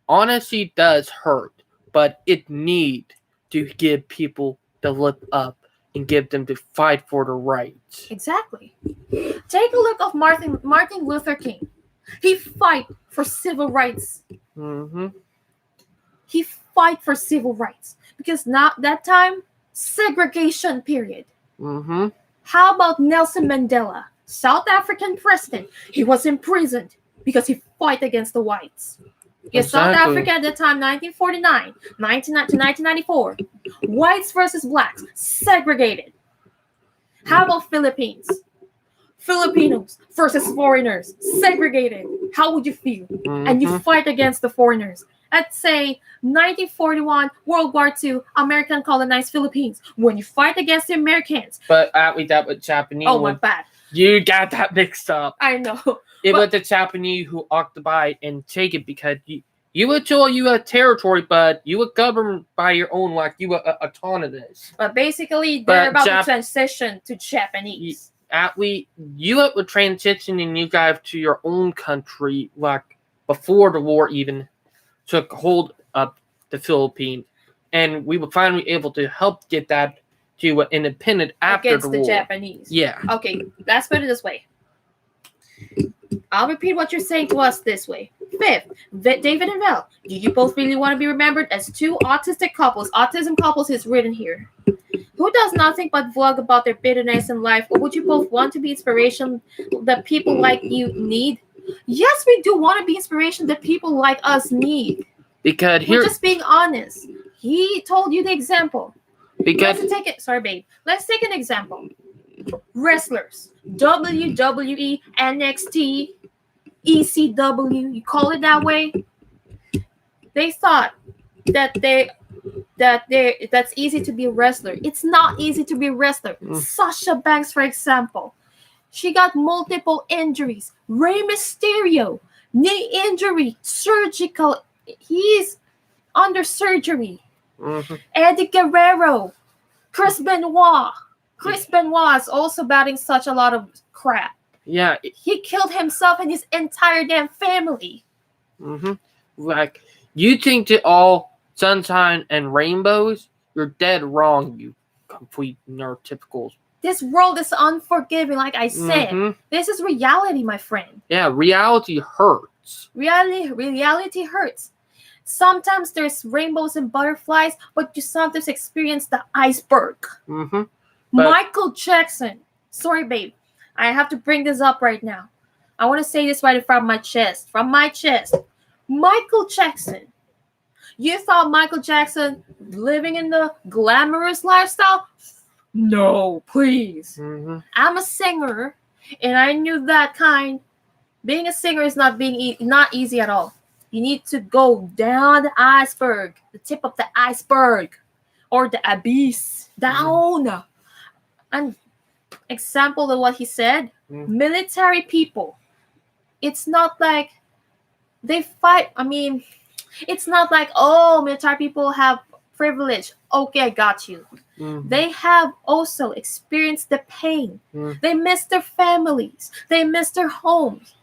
honesty does hurt, but it need to give people the lip up and give them to fight for the rights. Exactly. Take a look of Martin Luther King. He fight for civil rights. Mm-hmm. He fight for civil rights because not that time segregation period. Mm-hmm. How about Nelson Mandela, South African president? He was imprisoned because he fight against the whites. Yes, exactly. South Africa at the time, 1949, 1994. Whites versus blacks, segregated. How about Philippines? Filipinos versus foreigners, segregated. How would you feel? Mm-hmm. And you fight against the foreigners. Let's say 1941, World War II, American colonized Philippines. When you fight against the Americans. But we that with Japanese. Oh, my bad. You got that mixed up. I know. It was the Japanese who occupied and take it because you were told you had territory, but you were governed by your own, like you were autonomous. But basically, they're about to transition to Japanese. You were transitioning you guys to your own country, like before the war even took hold of the Philippines, and we were finally able to help get that to independent after against the war. Japanese. Yeah. Okay, let's put it this way. I'll repeat what you're saying to us this way. Fifth, David and Val, do you both really want to be remembered as two autistic couples? Autism couples is written here. Who does nothing but vlog about their bitterness in life? Or would you both want to be inspiration that people like you need? Yes, we do want to be inspiration that people like us need. Because we're just being honest. He told you the example. Because Let's take an example. Wrestlers, WWE, NXT, ECW, you call it that way. They thought that's easy to be a wrestler. It's not easy to be a wrestler. Sasha Banks, for example, she got multiple injuries. Rey Mysterio, knee injury, surgical. He's under surgery. Mm-hmm. Eddie Guerrero, Chris Benoit. Chris Benoit is also batting such a lot of crap. Yeah. He killed himself and his entire damn family. Mm-hmm. Like, you think that all sunshine and rainbows? You're dead wrong, you complete neurotypicals. This world is unforgiving, like I said. Mm-hmm. This is reality, my friend. Yeah, reality hurts. Reality hurts. Sometimes there's rainbows and butterflies, but you sometimes experience the iceberg. Mm-hmm. Michael Jackson. Sorry, babe. I have to bring this up right now. I want to say this right from my chest. From my chest. Michael Jackson. You thought Michael Jackson living in the glamorous lifestyle? No, please. Mm-hmm. I'm a singer, and I knew that kind. Being a singer is not easy at all. You need to go down the iceberg, the tip of the iceberg, or the abyss, down. Mm-hmm. And example of what he said, military people, it's not like they fight. I mean, it's not like, oh, military people have privilege. Okay, I got you. Mm-hmm. They have also experienced the pain. Mm-hmm. They miss their families. They miss their homes.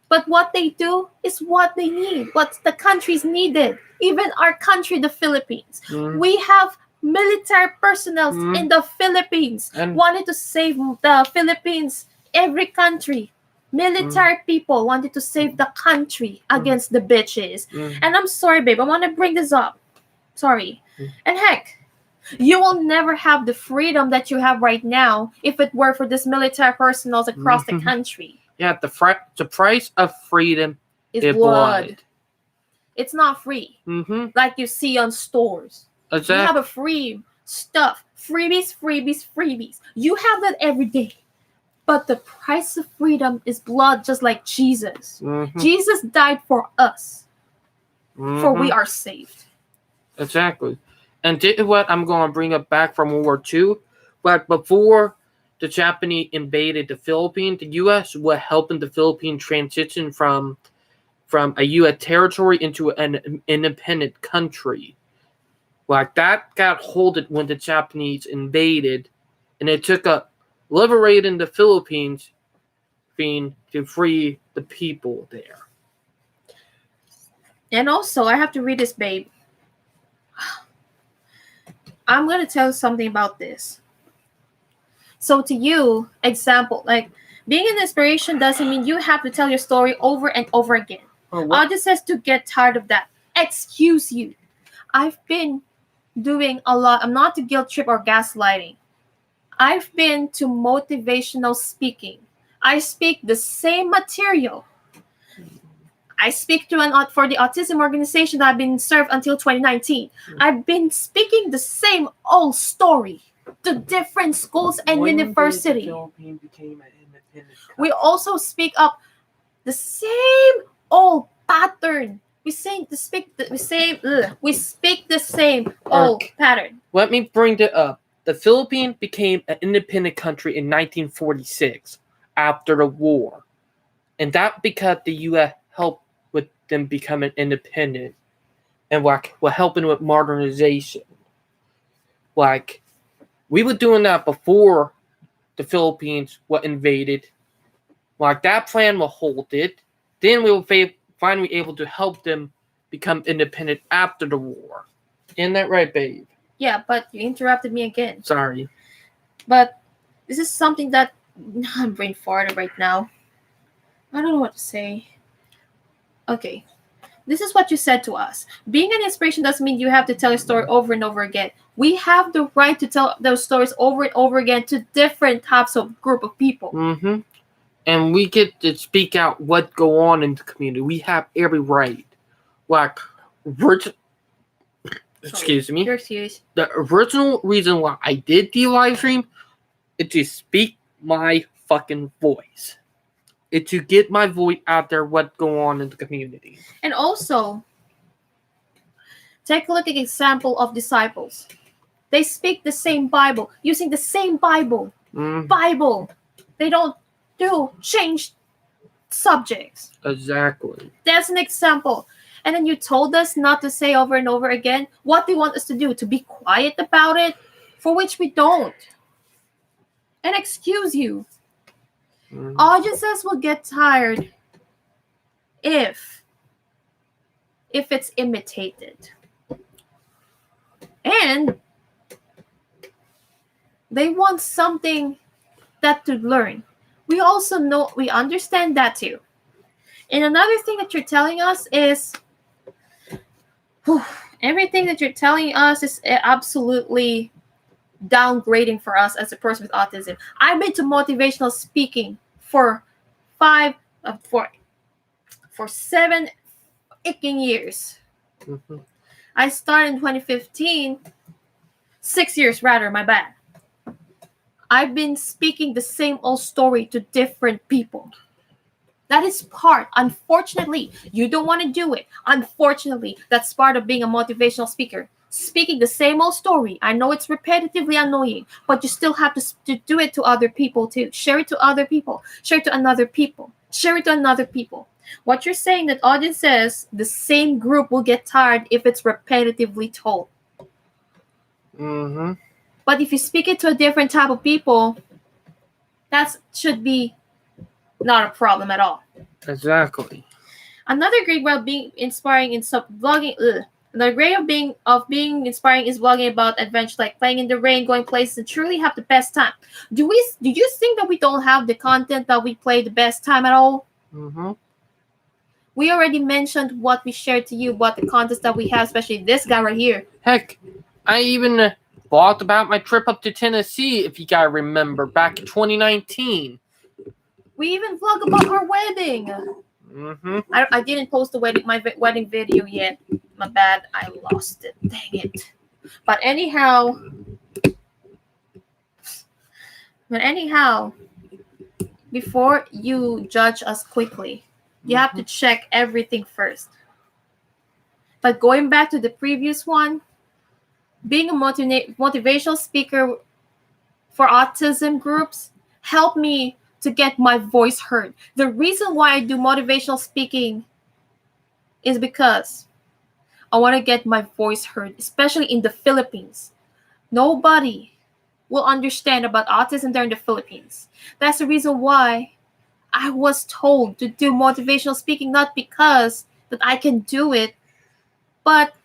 But what they do is what they need, what the countries needed. Even our country, the Philippines. Mm-hmm. We have military personnel Mm-hmm. in the Philippines And wanted to save the Philippines. Every country, military people wanted to save the country against the bitches. mm-hmm. And I'm sorry, babe, I want to bring this up. Sorry. Mm. And heck, you will never have the freedom that you have right now if it were for this military personnel across the country. Yeah, the price of freedom Is is blood. It's not free. Mm-hmm. Like you see on stores. Exactly. You have a free stuff. Freebies. You have that every day. But the price of freedom is blood, just like Jesus. Mm-hmm. Jesus died for us. Mm-hmm. For we are saved. Exactly. And this is what I'm going to bring up back from World War II. But before the Japanese invaded the Philippines, the U.S. was helping the Philippines transition from a U.S. territory into an independent country. Like that got halted when the Japanese invaded, and it took a liberating the Philippines to free the people there. And also, I have to read this, babe. I'm going to tell you something about this. So to you, example, like being an inspiration doesn't mean you have to tell your story over and over again. Audience says to get tired of that. Excuse you. I've been doing a lot. I'm not to guilt trip or gaslighting. I've been to motivational speaking. I speak the same material. I speak to for the autism organization that I've been served until 2019. I've been speaking the same old story to different schools and university. We also speak up the same old pattern. We speak the same old pattern. Let me bring it up. The Philippines became an independent country in 1946 after the war, and that because the U.S. helped with them becoming independent, and we're helping with modernization. Like we were doing that before the Philippines were invaded. Like that plan will hold it. Then we will finally able to help them become independent after the war. Isn't that right, babe? Yeah, but you interrupted me again. Sorry. But this is something that I'm brain farted right now. I don't know what to say. Okay. This is what you said to us. Being an inspiration doesn't mean you have to tell a story over and over again. We have the right to tell those stories over and over again to different types of group of people. Mm-hmm. And we get to speak out what go on in the community. We have every right. Like, excuse me. You're excused. The original reason why I did the live stream is to speak my fucking voice. It's to get my voice out there, what go on in the community. And also, take a look at the example of disciples. They speak the same Bible, using the same Bible. Bible. They don't change subjects. Exactly. That's an example. And then you told us not to say over and over again what they want us to do, to be quiet about it, for which we don't. And excuse you. Audiences will get tired if it's imitated. And they want something that to learn. We also know, we understand that too. And another thing that you're telling us is, everything that you're telling us is absolutely downgrading for us as a person with autism. I've been to motivational speaking for 7 icking years. Mm-hmm. I started in 2015. 6 years rather, my bad. I've been speaking the same old story to different people. That is part. Unfortunately, you don't want to do it. Unfortunately, that's part of being a motivational speaker. Speaking the same old story. I know it's repetitively annoying, but you still have to do it to other people too. Share it to other people. Share it to another people. Share it to another people. What you're saying that audience says the same group will get tired if it's repetitively told. Mm-hmm. But if you speak it to a different type of people, that should be not a problem at all. Exactly. Another great way of being inspiring in vlogging. Another great of being inspiring is vlogging about adventure, like playing in the rain, going places, and truly have the best time. Do you think that we don't have the content that we play the best time at all? Mm-hmm. We already mentioned what we shared to you, what the contest that we have, especially this guy right here. Heck, I even vlogged about my trip up to Tennessee, if you gotta remember, back in 2019. We even vlog about our wedding. Mm-hmm. I didn't post my wedding video yet. My bad. I lost it. Dang it. But anyhow, before you judge us quickly, you have to check everything first. But going back to the previous one, being a motivational speaker for autism groups helped me to get my voice heard. The reason why I do motivational speaking is because I want to get my voice heard, especially in the Philippines. Nobody will understand about autism there in the Philippines. That's the reason why I was told to do motivational speaking, not because that I can do it, but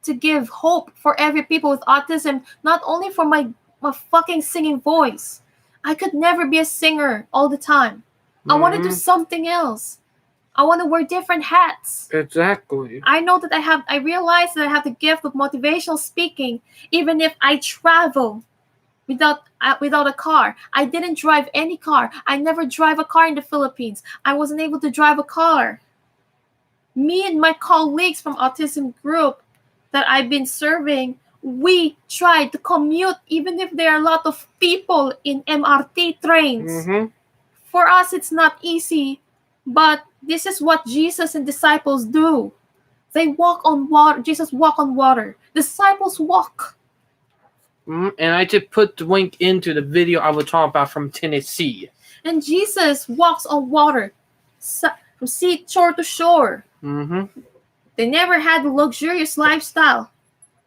to give hope for every people with autism, not only for my fucking singing voice. I could never be a singer all the time. I want to do something else. I want to wear different hats. Exactly. I know that I realize that I have the gift of motivational speaking, even if I travel without a car. I didn't drive any car. I never drive a car in the Philippines. I wasn't able to drive a car. Me and my colleagues from autism group that I've been serving, we tried to commute even if there are a lot of people in MRT trains. Mm-hmm. For us, it's not easy, but this is what Jesus and disciples do. They walk on water. Jesus walked on water. Disciples walk. And I just put the link into the video I was talking about from Tennessee. And Jesus walks on water from shore to shore. Mm-hmm. They never had a luxurious lifestyle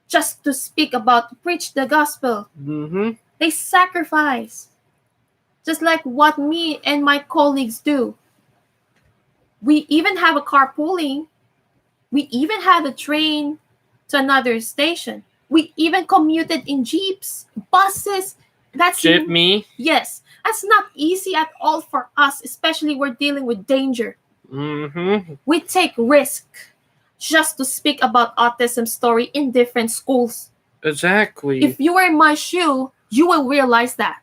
just to speak about, to preach the gospel. Mm-hmm. They sacrifice, just like what me and my colleagues do. We even have a carpooling. We even had a train to another station. We even commuted in jeeps, buses. That's me. Yes, that's not easy at all for us, especially we're dealing with danger. Mm-hmm. We take risk just to speak about autism story in different schools. Exactly. If you were in my shoe, you will realize that.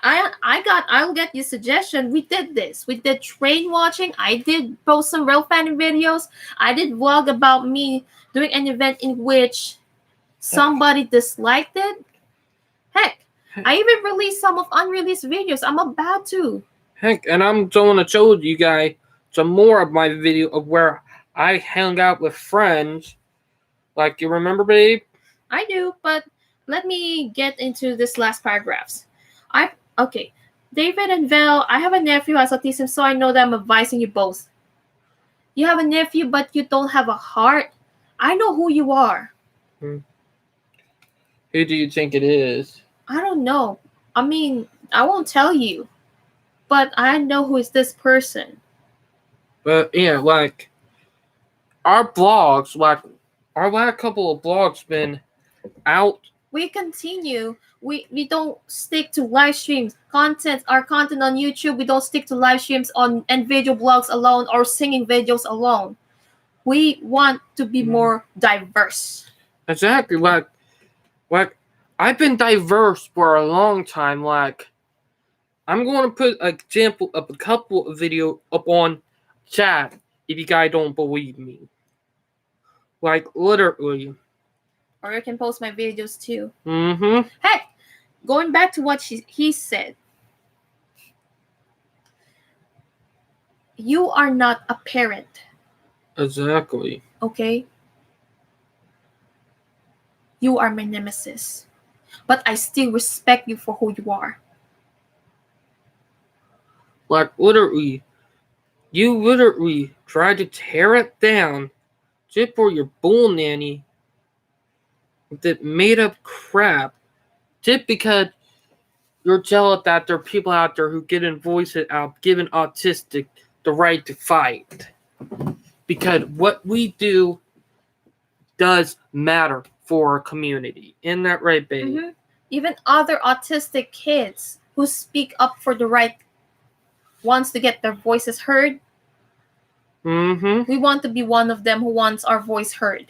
I'll get you suggestion. We did this. We did train watching. I did post some real funny videos. I did vlog about me doing an event in which somebody disliked it. Heck, I even released some of unreleased videos. I'm about to. Heck, and I'm going to show you guys some more of my video of where I hung out with friends. Like, you remember, babe? I do, but let me get into this last paragraphs. Okay. David and Val, I have a nephew who has autism, so I know that I'm advising you both. You have a nephew, but you don't have a heart. I know who you are. Who do you think it is? I don't know. I mean, I won't tell you, but I know who is this person. But yeah, like our blogs, like our last couple of blogs been out. We continue. We don't stick to live streams. Our content on YouTube, we don't stick to live streams and video blogs alone or singing videos alone. We want to be more diverse. Exactly. Like I've been diverse for a long time. Like I'm going to put an example of a couple of videos up on chat if you guys don't believe me. Like literally. Or you can post my videos too. Mm-hmm. Heck, going back to what he said. You are not a parent. Exactly. Okay? You are my nemesis. But I still respect you for who you are. Like literally, you literally tried to tear it down just for your bull nanny that made up crap just because you're jealous that there are people out there who get in voices out giving autistic the right to fight. Because what we do does matter for our community. Isn't that right, baby? Mm-hmm. Even other autistic kids who speak up for the right wants to get their voices heard. Mm-hmm. We want to be one of them who wants our voice heard.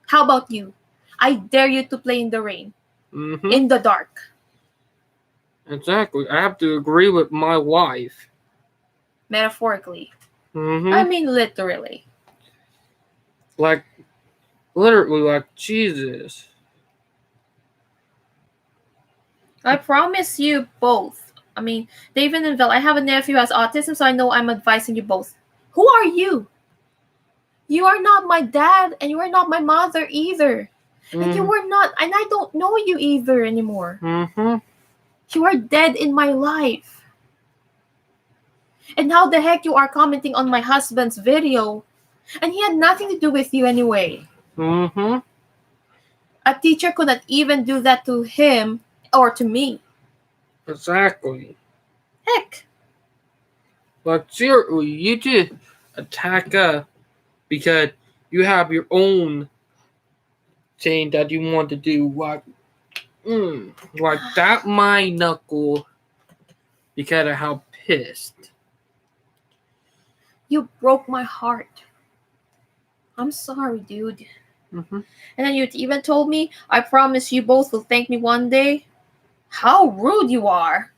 How about you? I dare you to play in the rain, in the dark. Exactly. I have to agree with my wife. Metaphorically. Mm-hmm. I mean literally. Like, literally, like, Jesus. I promise you both. I mean, David and Vel, I have a nephew who has autism, so I know I'm advising you both. Who are you? You are not my dad, and you are not my mother either. And you were not, and I don't know you either anymore. You are dead in my life. And how the heck you are commenting on my husband's video? And he had nothing to do with you anyway. A teacher could not even do that to him or to me. Exactly. Heck. Like, seriously, you just attack us because you have your own thing that you want to do. Like that my knuckle because of how pissed. You broke my heart. I'm sorry, dude. And then you even told me, I promise you both will thank me one day. How rude you are.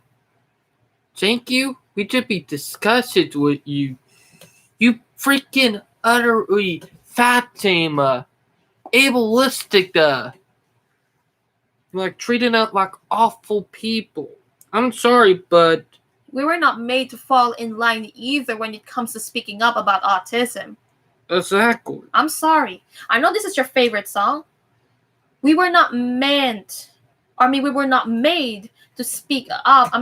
Thank you. We should be discussing with you. You freaking utterly fat shamer. Ableistic. Like treating us like awful people. I'm sorry, but we were not made to fall in line either when it comes to speaking up about autism. Exactly. I'm sorry. I know this is your favorite song. We were not meant, we were not made to speak up.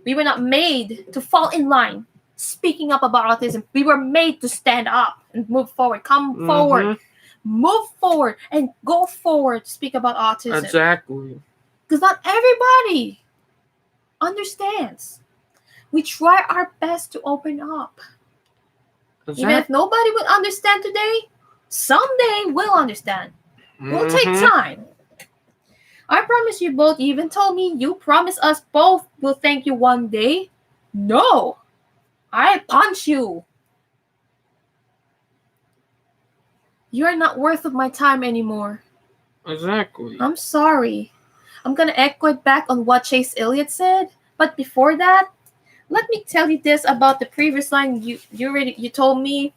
We were not made to fall in line speaking up about autism. We were made to stand up and move forward. Come forward. Move forward and go forward to speak about autism. Exactly. Because not everybody understands. We try our best to open up. Exactly. Even if nobody will understand today, someday we'll understand. We'll take time. I promise you both. You even told me you promise us both will thank you one day. No. I punch you. You are not worth of my time anymore. Exactly. I'm sorry. I'm gonna echo it back on what Chase Elliott said. But before that, let me tell you this about the previous line you told me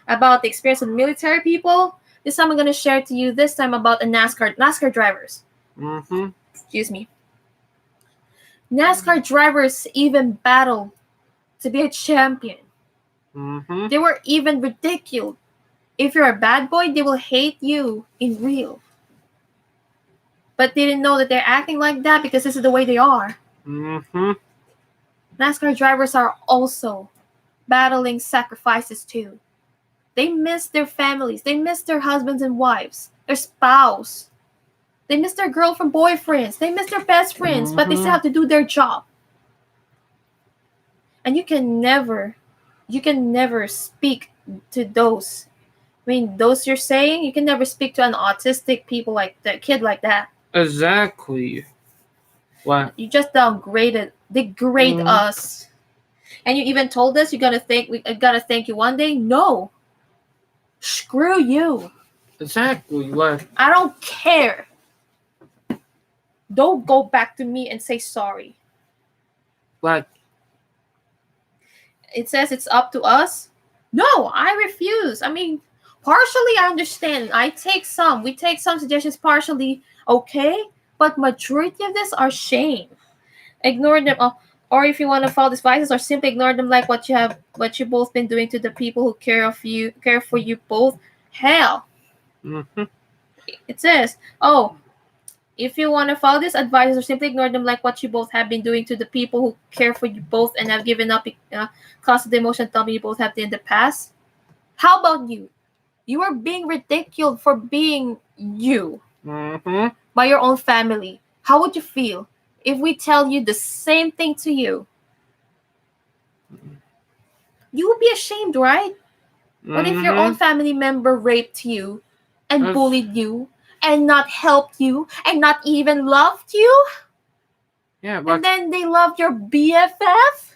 about the experience with military people. This time I'm gonna share to you this time about the NASCAR drivers. Excuse me. NASCAR drivers even battle to be a champion. They were even ridiculed. If you're a bad boy, they will hate you in real. But they didn't know that they're acting like that because this is the way they are. NASCAR drivers are also battling sacrifices too. They miss their families. They miss their husbands and wives, their spouse. They miss their girlfriend, boyfriends. They miss their best friends, but they still have to do their job. And you can never speak to those. Those you're saying, you can never speak to an autistic kid like that. Exactly. Wow. You just degrade us. And you even told us we gotta thank you one day. No. Screw you. Exactly. What? I don't care. Don't go back to me and say sorry. What? It says it's up to us. No, I refuse. Partially I understand. We take some suggestions partially okay, but majority of this are shame. Ignore them, or if you want to follow these vices, or simply ignore them like what you both been doing to the people who care for you both. Hell. It says, if you want to follow these advices or simply ignore them like what you both have been doing to the people who care for you both and have given up because of the emotional trauma you both have in the past. How about you? You are being ridiculed for being you. Mm-hmm. by your own family. How would you feel if we tell you the same thing to you? You would be ashamed, right? What if your own Mm-hmm. family member raped you and That's, bullied you and not helped you and not even loved you? yeah, And like, then they loved your BFF?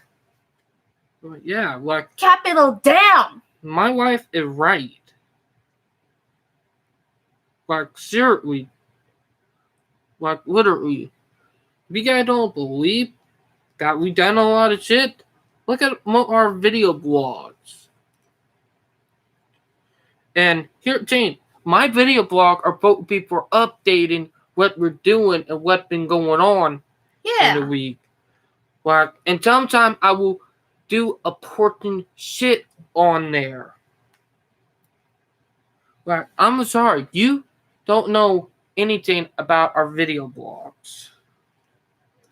yeah, like, Capital down! my wife is right. Like, seriously, like, literally. If you guys don't believe that we done a lot of shit, look at our video blogs. And here, Jane, my video blog are both people updating what we're doing and what's been going on in the Yeah. week. Like, and sometimes I will do important shit on there. Like, I'm sorry, you don't know anything about our video blogs.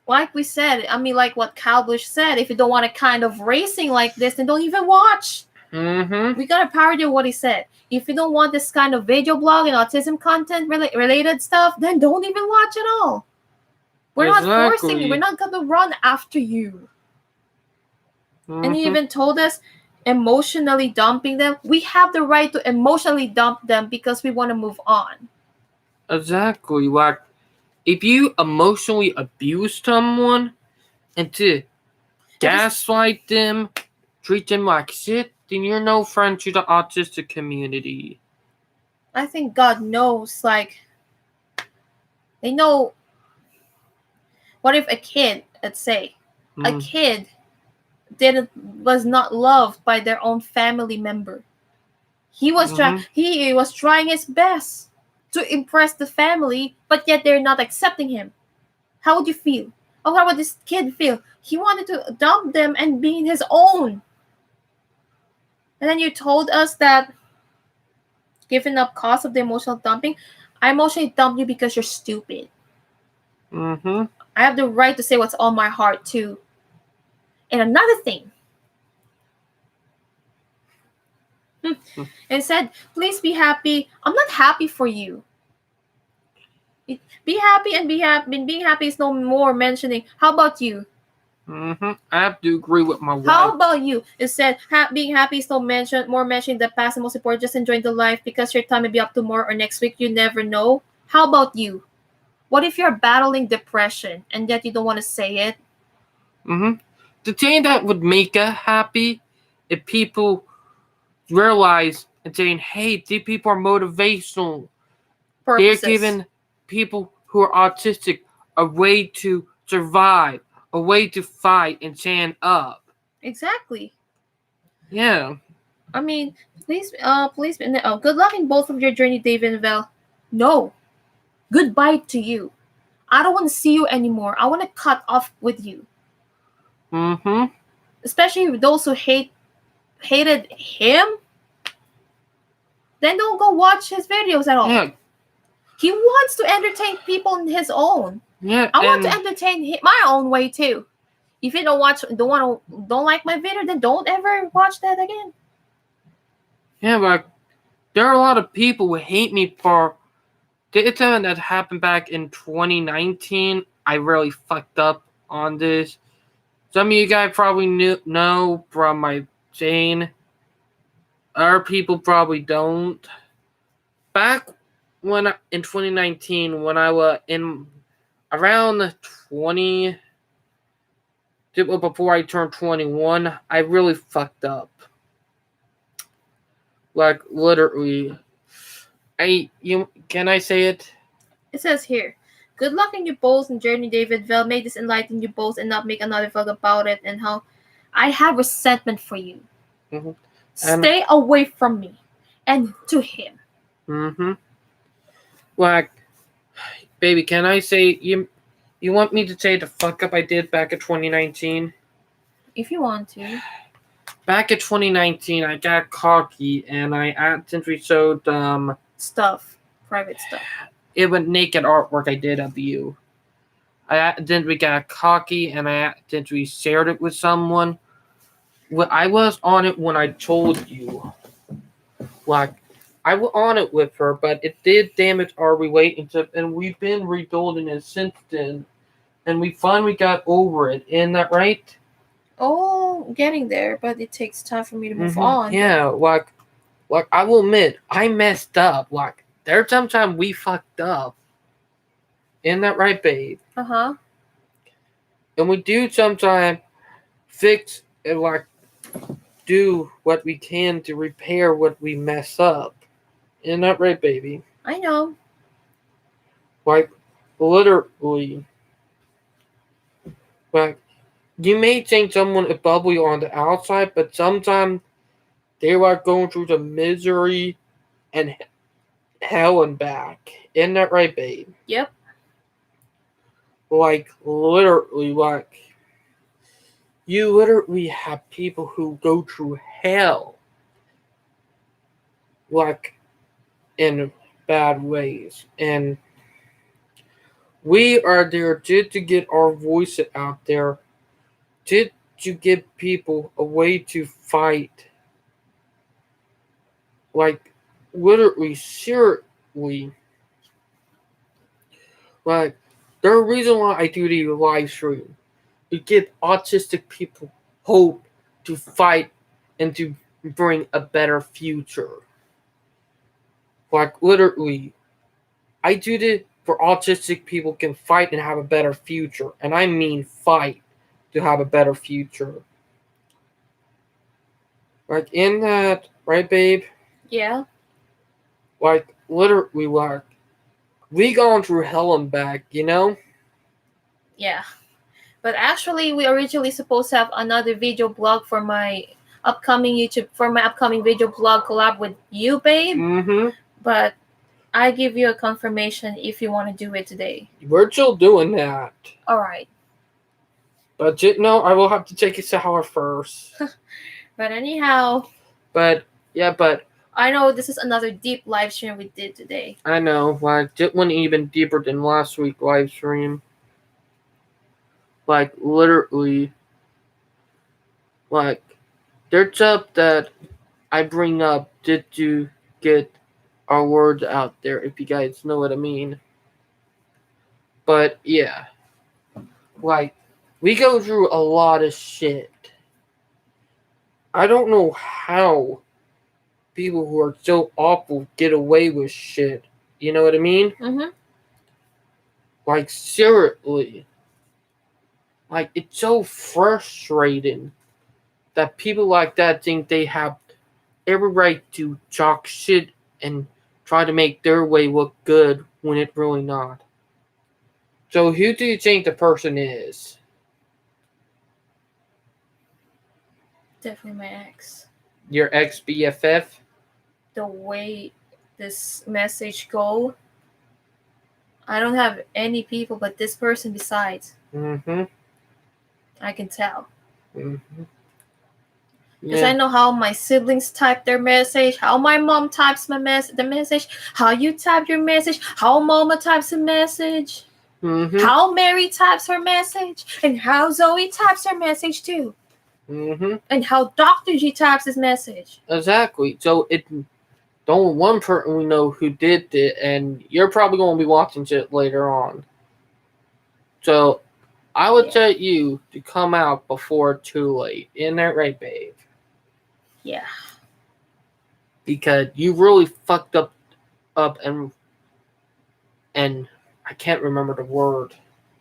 Like we said, I mean, like what Cowbush said, if you don't want a kind of racing like this, then don't even watch. Mm-hmm. We gotta parody what he said. If you don't want this kind of video blog and autism content related stuff, then don't even watch at all. We're not forcing you. We're not gonna run after you. Mm-hmm. And he even told us emotionally dumping them. We have the right to emotionally dump them because we want to move on. Exactly. Like, if you emotionally abuse someone and to gaslight them, treat them like shit, then you're no friend to the autistic community. I think God knows, like, they know. What if a kid, let's say, a kid was not loved by their own family member? He was trying his best to impress the family, but yet they're not accepting him. How would you feel? Oh, how would this kid feel? He wanted to adopt them and be his own. And then you told us that giving up cause of the emotional dumping, I emotionally dumped you because you're stupid. Mm-hmm. I have the right to say what's on my heart too. And another thing, it said, please be happy. I'm not happy for you. Be happy and be happy. And being happy is no more mentioning. How about you? Mm-hmm. I have to agree with my wife. How about you? It said being happy is no more mentioning the past and most important, just enjoying the life because your time may be up tomorrow or next week. You never know. How about you? What if you're battling depression and yet you don't want to say it? Mm-hmm. The thing that would make us happy if people realize and saying, hey, these people are motivational. Purposes. They're giving people who are autistic a way to survive, a way to fight and stand up. Exactly. Yeah. I mean, please, good luck in both of your journey, David and Val. No. Goodbye to you. I don't want to see you anymore. I want to cut off with you. Mm-hmm. Especially those who hated him. Then don't go watch his videos at all. Yeah. He wants to entertain people in his own. Yeah. I want to entertain my own way too. If you don't like my video, then don't ever watch that again. Yeah, but there are a lot of people who hate me for the incident that happened back in 2019. I really fucked up on this. Some of you guys probably know from my chain. Other people probably don't. Back when in 2019, when I was in around 20, before I turned 21, I really fucked up. Like literally, can I say it? It says here, good luck in your both and journey, David. Well, may this enlighten you both and not make another vlog about it and how I have resentment for you. Mm-hmm. Stay away from me and to him. Mm-hmm. Like, baby, can I say you want me to say the fuck up I did back in 2019? If you want to. Back in 2019, I got cocky and I accidentally showed stuff, private stuff. It was naked artwork I did of you. I accidentally got cocky and I accidentally shared it with someone. I was on it when I told you. Like, I was on it with her, but it did damage our relationship, and we've been rebuilding it since then. And we finally got over it. Isn't that right? Oh, getting there, but it takes time for me to move on. Yeah, like I will admit, I messed up. Like there's sometimes we fucked up. Isn't that right, babe? Uh-huh. And we do sometimes fix and like do what we can to repair what we mess up. Isn't that right, baby? I know. Like literally, like you may think someone is bubbly on the outside, but sometimes they are going through the misery and hell and back. Isn't that right, babe? Yep. Like literally, like you literally have people who go through hell, like in bad ways, and we are there just to get our voice out there, just to give people a way to fight. Like literally, seriously, like the reason why I do the live stream to give autistic people hope to fight and to bring a better future. Like literally, I do this for autistic people can fight and have a better future, and I mean fight to have a better future. Like in that, right, babe? Yeah. Like literally, like we gone through hell and back, you know? Yeah. But actually, we originally supposed to have another video blog for my upcoming video blog collab with you, babe. Mm-hmm. But I give you a confirmation if you want to do it today. We're still doing that. All right. But no, I will have to take a shower first. But anyhow. But yeah, but I know this is another deep live stream we did today. I know, like it went even deeper than last week live stream. Like literally, like there's stuff that I bring up just to get our words out there, if you guys know what I mean. But yeah, like we go through a lot of shit. I don't know how people who are so awful get away with shit. You know what I mean? Mm-hmm. Like seriously. Like it's so frustrating that people like that think they have every right to talk shit and try to make their way look good when it really not. So who do you think the person is? Definitely my ex. Your ex BFF? The way this message go, I don't have any people but this person besides. Mm-hmm. I can tell. Mm-hmm. Because I know how my siblings type their message, how my mom types the message, how you type your message, how mama types a message, how Mary types her message, and how Zoe types her message too. And how Dr. G types his message. Exactly. So it's the only one person we know who did it, and you're probably going to be watching it later on. So I would tell you to come out before too late. Isn't that right, babe? Yeah. Because you really fucked up and I can't remember the word.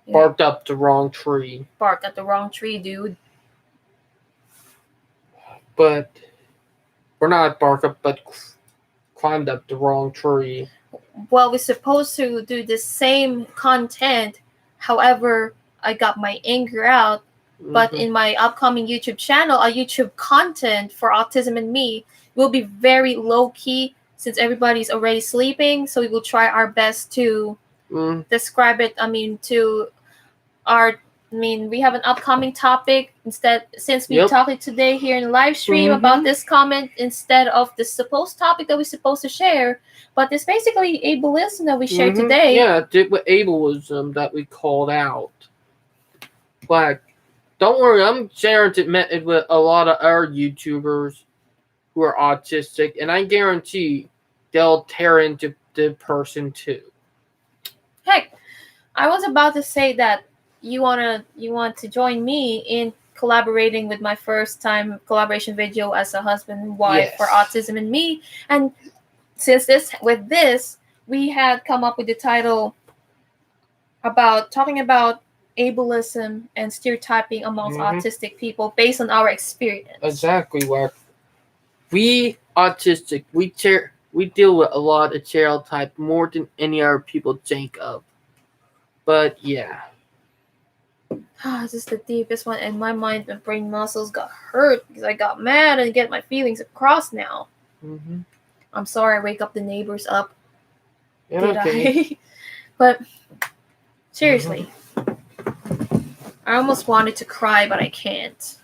Yeah. Barked up the wrong tree. Barked up the wrong tree, dude. But we're not barked up, but climbed up the wrong tree. Well, we're supposed to do the same content. However, I got my anger out. But in my upcoming YouTube channel, our YouTube content for Autism and Me will be very low-key since everybody's already sleeping. So we will try our best to describe it. We have an upcoming topic since we talked today here in the live stream about this comment instead of the supposed topic that we're supposed to share. But it's basically ableism that we shared today. Yeah, ableism that we called out. Like, don't worry, I'm sharing it with a lot of our YouTubers who are autistic, and I guarantee they'll tear into the person too. Heck, I was about to say that you want to join me in collaborating with my first time collaboration video as a husband and wife for Yes. Autism and Me. And since this we had come up with the title about talking about ableism and stereotyping amongst autistic people based on our experience. Exactly. Where we autistic, we deal with a lot of stereotype more than any other people think of. But yeah. This is the deepest one, and my mind and brain muscles got hurt because I got mad and get my feelings across now. I'm sorry I wake up the neighbors up. Yeah, Did I? But seriously, I almost wanted to cry, but I can't.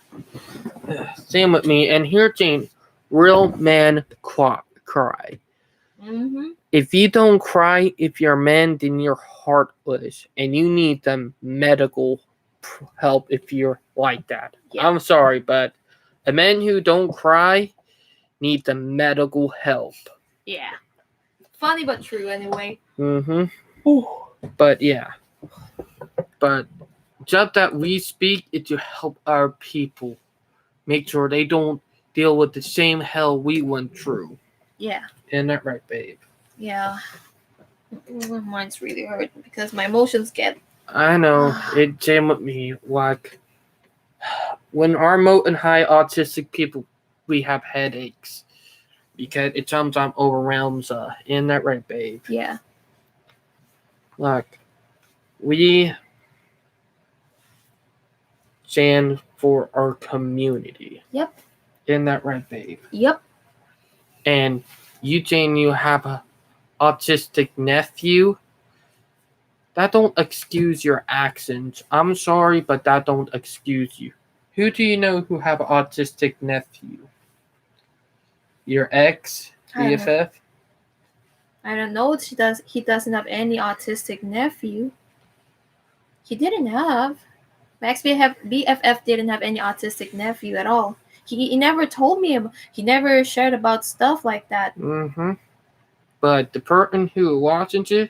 Same with me. And here's Jane, real man cry. If you don't cry, if you're a man, then you're heartless, and you need the medical help if you're like that. Yeah. I'm sorry, but a man who don't cry need the medical help. Yeah. Funny but true anyway. But yeah. But just that we speak it to help our people. Make sure they don't deal with the same hell we went through. Yeah. Isn't that right, babe? Yeah. Mine's really hurt because my emotions get... I know. It same with me. Like, when our remote and high autistic people, we have headaches. Because it sometimes overwhelms us. Isn't that right, babe? Yeah. Like, we stand for our community. Yep. Isn't that right, babe? Yep. And you, Jane, you have a autistic nephew. That don't excuse your actions. I'm sorry, but that don't excuse you. Who do you know who have an autistic nephew? Your ex, BFF? I don't know. He doesn't have any autistic nephew. He didn't have. My ex-BFF didn't have any autistic nephew at all. He never told me. He never shared about stuff like that. But the person who watching you,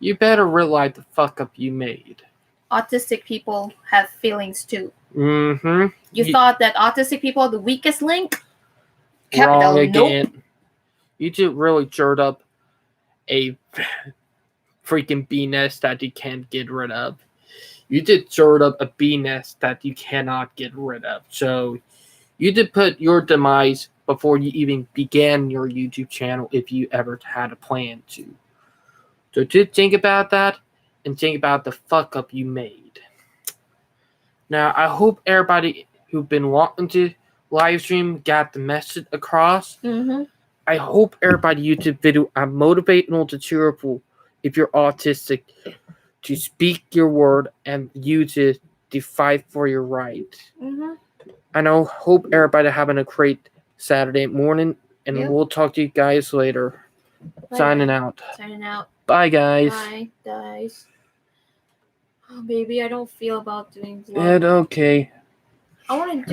you better realize the fuck up you made. Autistic people have feelings too. You thought that autistic people are the weakest link? Wrong again. Nope. You just really stirred up a freaking bee nest that you can't get rid of. You did stirred up a bee nest that you cannot get rid of. So you did put your demise before you even began your YouTube channel if you ever had a plan to. So just think about that and think about the fuck up you made. Now, I hope everybody who've been wanting to live stream got the message across. I hope everybody YouTube video are motivational to cheerful if you're autistic to speak your word and use it to fight for your right. And I hope everybody having a great Saturday morning, and we'll talk to you guys later. Bye. Signing out. Bye, guys. Bye, guys. Oh, baby, I don't feel about doing vlog. Okay. I want to do